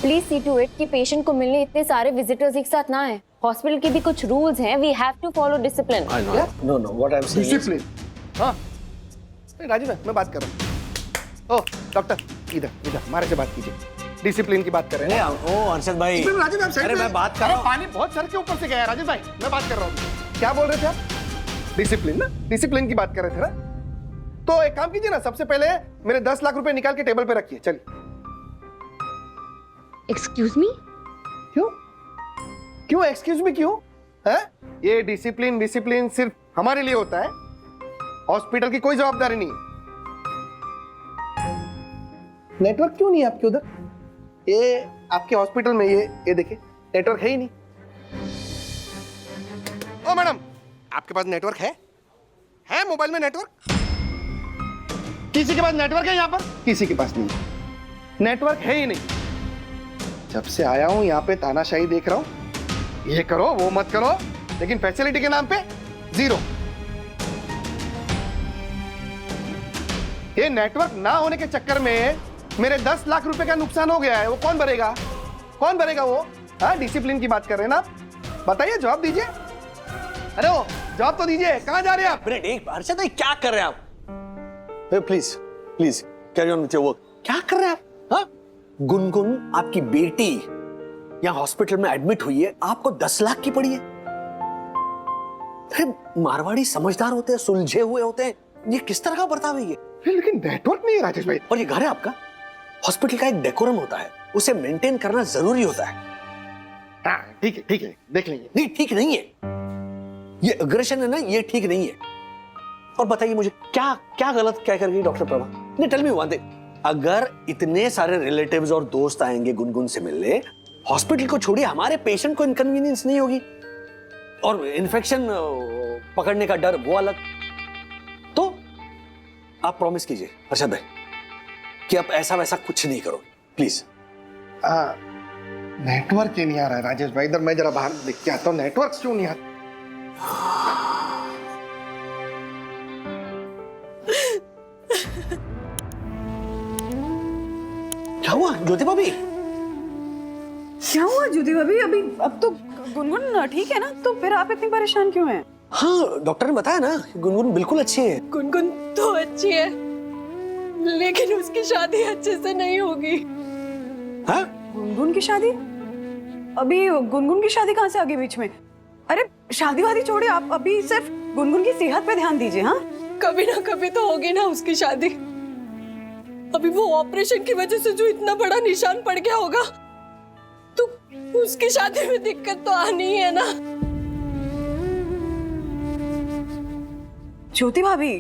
Please see to it कि पेशेंट को मिलने इतने सारे विजिटर्स एक साथ ना आए। हॉस्पिटल के भी कुछ रूल्स हैं, we have to follow discipline. No what I am saying discipline. हाँ राजीव मैं बात कर रहा हूँ। ओ डॉक्टर इधर हमारे से बात कीजिए। डिसिप्लिन की बात कर रहे हैं। ओ हर्षद भाई, राजीव अरे मैं बात कर रहा हूँ। पानी बहुत सर के ऊपर से गया है राजीव भाई, मैं बात कर रहा हूँ। क्या बोल रहे थे आप? डिसिप्लिन ना, डिसिप्लिन की बात कर रहे थे ना। तो एक काम कीजिए ना, सबसे पहले मेरे 10 लाख रुपए निकाल के टेबल पे रखिए। चलिए। Excuse me? क्यों एक्सक्यूज मी क्यों? है ये डिसिप्लिन सिर्फ हमारे लिए होता है, हॉस्पिटल की कोई जवाबदारी नहीं। नेटवर्क क्यों नहीं है आपके उधर? ये आपके हॉस्पिटल में ये देखिए नेटवर्क है ही नहीं। ओ मैडम, आपके पास नेटवर्क है मोबाइल में नेटवर्क? किसी के पास नेटवर्क है यहाँ पर? किसी के पास नहीं, नेटवर्क है ही नहीं। जब से आया हूं यहाँ पे तानाशाही देख रहा हूं, ये करो वो मत करो, लेकिन फैसिलिटी के नाम पे जीरो। ये नेटवर्क ना होने के चक्कर में मेरे 10 लाख रुपए का नुकसान हो गया है। वो कौन भरेगा वो? हाँ, डिसिप्लिन की बात कर रहे हैं ना आप? बताइए, जवाब दीजिए। अरे वो जवाब तो दीजिए, कहाँ जा रहे हैं आप? एक बार से क्या कर रहे हैं आप? Please carry on with your work. क्या कर रहे हैं आप? हाँ, गुनगुन आपकी बेटी यहाँ हॉस्पिटल में एडमिट हुई है, आपको 10 लाख की पड़ी है। अरे मारवाड़ी समझदार होते हैं, सुलझे हुए होते हैं, ये किस तरह का बर्ताव है ये? लेकिन नेटवर्क नहीं है राजेश भाई। और ये घर है आपका, हॉस्पिटल का एक डेकोरम होता है, उसे मेंटेन करना जरूरी होता है। हाँ ठीक है देख लेंगे। नहीं ठीक नहीं है, ये अग्रेशन है ना, ये ठीक नहीं है। और बताइए मुझे क्या गलत क्या कर गई डॉक्टर प्रभा? नहीं टेल मी वन थिंग, अगर इतने सारे रिलेटिव्स और दोस्त आएंगे गुनगुन से मिलने, हॉस्पिटल को छोड़िए, हमारे पेशेंट को इनकन्वीनियंस नहीं होगी, और इन्फेक्शन पकड़ने का डर वो अलग। तो आप प्रॉमिस कीजिए हर्षद भाई कि आप ऐसा वैसा कुछ नहीं करो, प्लीज। नेटवर्क ही नहीं आ रहा है राजेश भाई। इधर मैं जरा बाहर देख के आता हूँ, नेटवर्क क्यों नहीं आता। क्या हुआ ज्योति भाभी? क्या हुआ ज्योति भाभी? अभी अब तो गुनगुन ठीक है ना, तो फिर आप इतनी परेशान क्यों हैं? हाँ डॉक्टर ने बताया ना, गुनगुन बिल्कुल अच्छी है। गुनगुन तो अच्छी है, लेकिन उसकी शादी अच्छे से नहीं होगी। हाँ? गुनगुन की शादी? अभी गुनगुन की शादी कहाँ से आ गई बीच में? अरे शादी वादी छोड़िए, आप अभी सिर्फ गुनगुन की सेहत पे ध्यान दीजिए। हाँ, कभी ना कभी तो होगी ना उसकी शादी। अभी वो ऑपरेशन की वजह से जो इतना बड़ा निशान पड़ गया होगा, तो उसकी शादी में दिक्कत तो आनी ही है ना। ज्योति भाभी,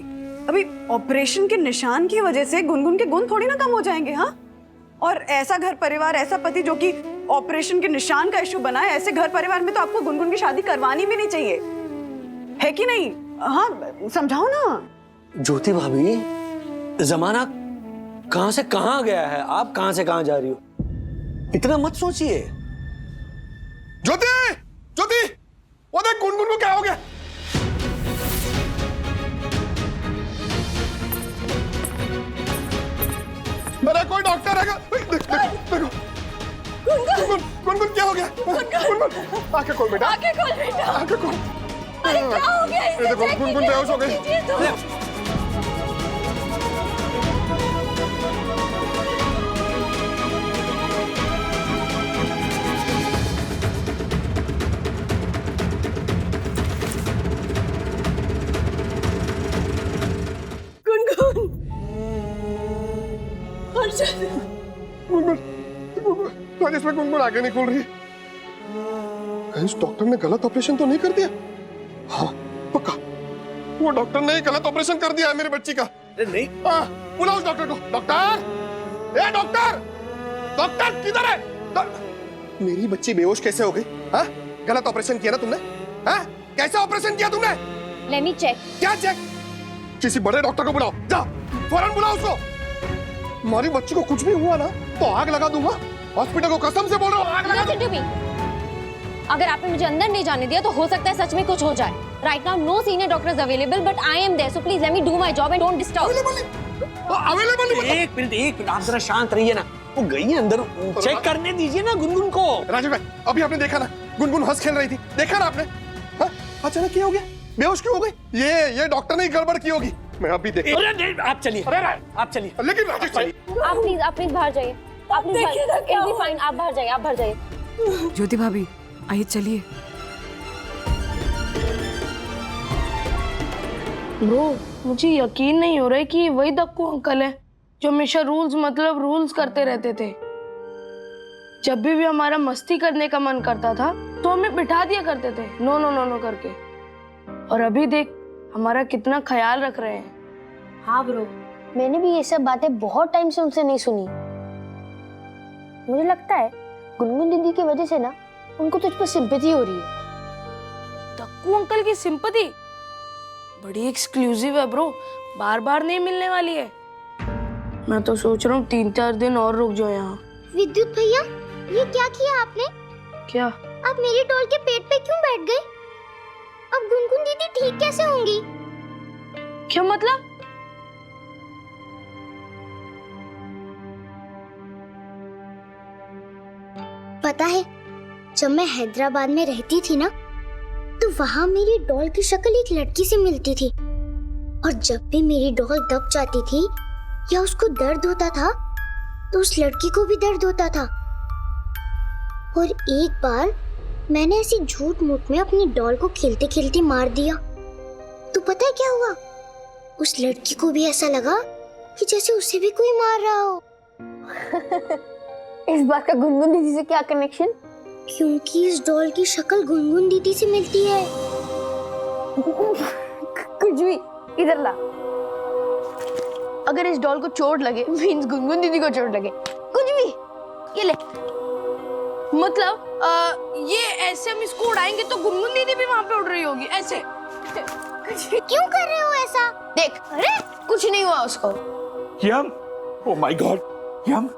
अभी ऑपरेशन के निशान की वजह से गुनगुन के गुण थोड़ी ना कम हो जाएंगे। हाँ, और ऐसा घर परिवार, ऐसा पति जो कि ऑपरेशन के निशान का इश्यू बना है, ऐसे घर परिवार में तो आपको गुनगुन की शादी करवानी भी नहीं चाहिए, है कि नहीं? हाँ, समझाओ ना। ज्योति भाभी, जमाना कहां से कहां गया है, आप कहां से कहां जा रही हो, इतना मत सोचिए। ज्योति, ज्योति, वो देख गुनगुन को क्या हो गया। अरे कोई डॉक्टर है? देखो गुनगुन क्या हो गया? गुनगुन आंखें खोल बेटा, आंखें खोल बेटा, आंखें खोल। अरे क्या हो गया? ये देखो गुनगुन बेहोश हो गई। गुनगुन, राजेश में गुनगुन आगे नहीं खोल रही है। कहीं उस डॉक्टर ने गलत ऑपरेशन तो नहीं कर दिया? हाँ पक्का, वो डॉक्टर ने गलत ऑपरेशन कर दिया है मेरी बच्ची का। अरे नहीं, बुलाओ उस डॉक्टर को। डॉक्टर, ए डॉक्टर, डॉक्टर किधर है? मेरी बच्ची बेहोश कैसे हो गई? हाँ, गलत ऑपरेशन किया ना तुमने? हाँ, कैसे ऑपरेशन किया तुमने? Let me check. क्या चेक? किसी बड़े डॉक्टर को बुलाओ, जा फौरन बुलाओ उसको। हमारी बच्ची को कुछ भी हुआ ना तो आग लगा दूंगा। हॉस्पिटल को कसम से बोल रहा हूँ, आग लगा दूंगा। अगर आपने मुझे अंदर नहीं जाने दिया तो हो सकता है सच में कुछ हो जाए। Right now no senior doctors available, but I am there, so please let me do my job and don't disturb. Available? एक मिनट, आप जरा शांत रहिए ना। वो गई है अंदर, चेक करने दीजिए ना गुनगुन को। राजीव भाई, अभी आपने देखा ना, गुनगुन हंस खेल रही थी, देखा ना आपने? हाँ, अचानक क्या हो गया? बेहोश क्यों हो गई? ये डॉक्टर ने गड़बड़ की होगी। मैं अभी देख। आप चलिए, आप चलिए। लेकिन राजेश भाई, आप प्लीज बाहर जाइए। आप देखिए ना क्या हुआ। फाइन, आप बाहर जाइए, आप बाहर जाइए। ज्योति भाभी, आइए चलिए। ब्रो, मुझे यकीन नहीं हो रहा है कि वही दक्कू अंकल है जो हमेशा रूल्स करते रहते थे। जब भी हमारा मस्ती करने का मन करता था तो हमें बिठा दिया करते थे नो नो नो नो करके, और अभी देख हमारा कितना ख्याल रख रहे हैं। हाँ ब्रो, मैंने भी ये सब बातें बहुत टाइम से उनसे नहीं सुनी। मुझे लगता है गुनगुन दीदी की वजह से ना उनको तुझ पर सिंपैथी हो रही है। दक्कू अंकल की सिंपैथी बड़ी एक्सक्लूसिव है ब्रो, बार बार नहीं मिलने वाली है। मैं तो सोच रहा हूँ 3-4 दिन और रुक जाओ यहाँ। विद्युत भैया, ये क्या किया आपने? क्या? आप मेरी डॉल के पेट पे क्यों बैठ गए? अब गुनगुन दीदी ठीक कैसे होंगी? क्या मतलब? पता है, जब मैं हैदराबाद में रहती थी ना, तो वहाँ मेरी डॉल की शक्ल एक लड़की से मिलती थी, और जब भी मेरी डॉल दब जाती थी या उसको दर्द होता था तो उस लड़की को भी दर्ड होता था। और एक बार मैंने ऐसी झूठ मूठ में अपनी डॉल को खेलते खेलते मार दिया। तो पता है क्या हुआ? उस लड़की को भी ऐसा लगा कि जैसे उसे भी कोई मार रहा हो। इस बात का गुनगुन दीदी से क्या कनेक्शन? क्योंकि इस डॉल की शक्ल गुनगुन दीदी से मिलती है। कुछ भी, इधर ला। अगर इस डॉल को चोट लगे मींस गुनगुन दीदी को चोट लगे। कुछ भी, ये ले। मतलब ये ऐसे हम इसको उड़ाएंगे तो गुनगुन दीदी भी वहाँ पे उड़ रही होगी ऐसे। क्यों कर रहे हो ऐसा? देख, अरे कुछ नहीं हुआ उसको। यम, ओह माय गॉड, यम,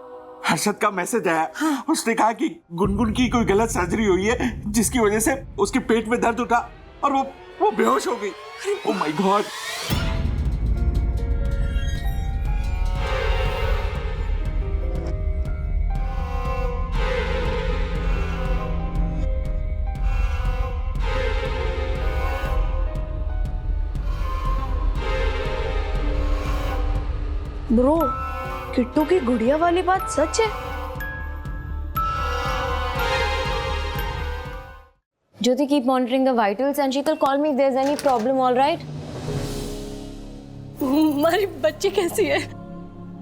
हर्षद का मैसेज आया। उसने कहा कि गुनगुन की कोई गलत सर्जरी हुई है जिसकी वजह से उसके पेट में दर्द उठा और वो बेहोश हो गई। Oh my God. Bro, Kittu की गुड़िया वाली बात सच है? Jyoti, keep monitoring the vitals and Sheetal, call me if there's any problem, all right? हमारी बच्ची कैसी है?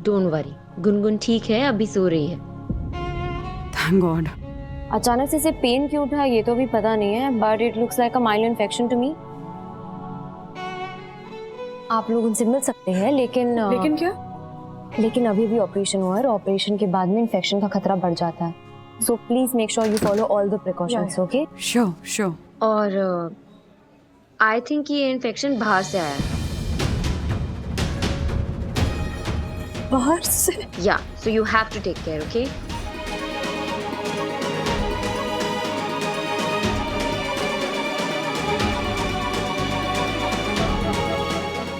Don't worry, गुनगुन ठीक है, अभी सो रही है। Thank God. अचानक से इसे पेन क्यों उठा ये तो अभी पता नहीं है, but it looks like a mild infection to me. आप लोग उनसे मिल सकते हैं, लेकिन क्या? लेकिन अभी भी ऑपरेशन हुआ है और ऑपरेशन के बाद में इन्फेक्शन का खतरा बढ़ जाता है। So please make sure you follow all the precautions, okay? Sure. और I think ये इन्फेक्शन बाहर से आया है। बाहर से? Yeah, so you have to take care, okay?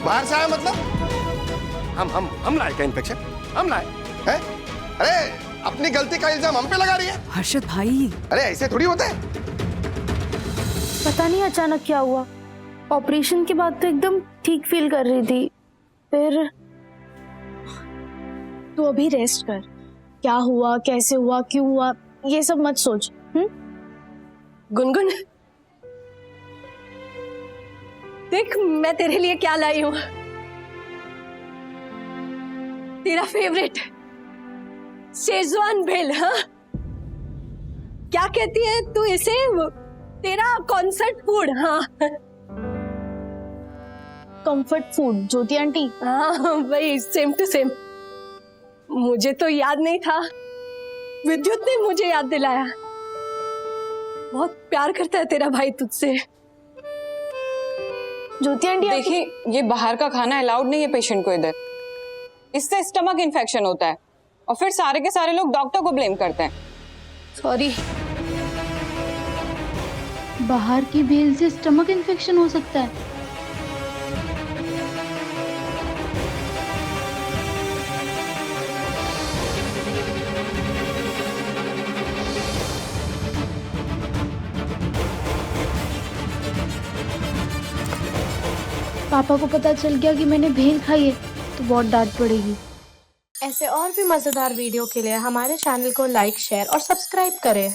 बाहर से आया मतलब? हम लाए क्या इन्फेक्शन? हम लाए हैं? अरे अपनी गलती का इल्जाम हम पे लगा रही है। हर्षद भाई, अरे ऐसे थोड़ी होता है। पता नहीं अचानक क्या हुआ। ऑपरेशन के बाद तो एकदम ठीक फील कर रही थी, फिर तू अभी रेस्ट कर। क्या हुआ, कैसे हुआ, क्यों हुआ, ये सब मत सोच। गुनगुन, देख मैं तेरे लिए क्या लाई हूं। तेरा फेवरेट शेजवान भेल। हाँ, क्या कहती है तू इसे? तेरा कॉन्सर्ट फूड। हाँ, कंफर्ट फूड। ज्योति आंटी, हाँ भाई, सेम टू सेम। मुझे तो याद नहीं था, विद्युत ने मुझे याद दिलाया। बहुत प्यार करता है तेरा भाई तुझसे। ज्योति आंटी, देखिए ये बाहर का खाना अलाउड नहीं है पेशेंट को इधर। इससे स्टमक इन्फेक्शन होता है और फिर सारे के सारे लोग डॉक्टर को ब्लेम करते हैं। सॉरी। बाहर की भेल से स्टमक इन्फेक्शन हो सकता है? पापा को पता चल गया कि मैंने भेल खाई है तो बहुत डांट पड़ेगी। ऐसे और भी मजेदार वीडियो के लिए हमारे चैनल को लाइक, शेयर और सब्सक्राइब करें।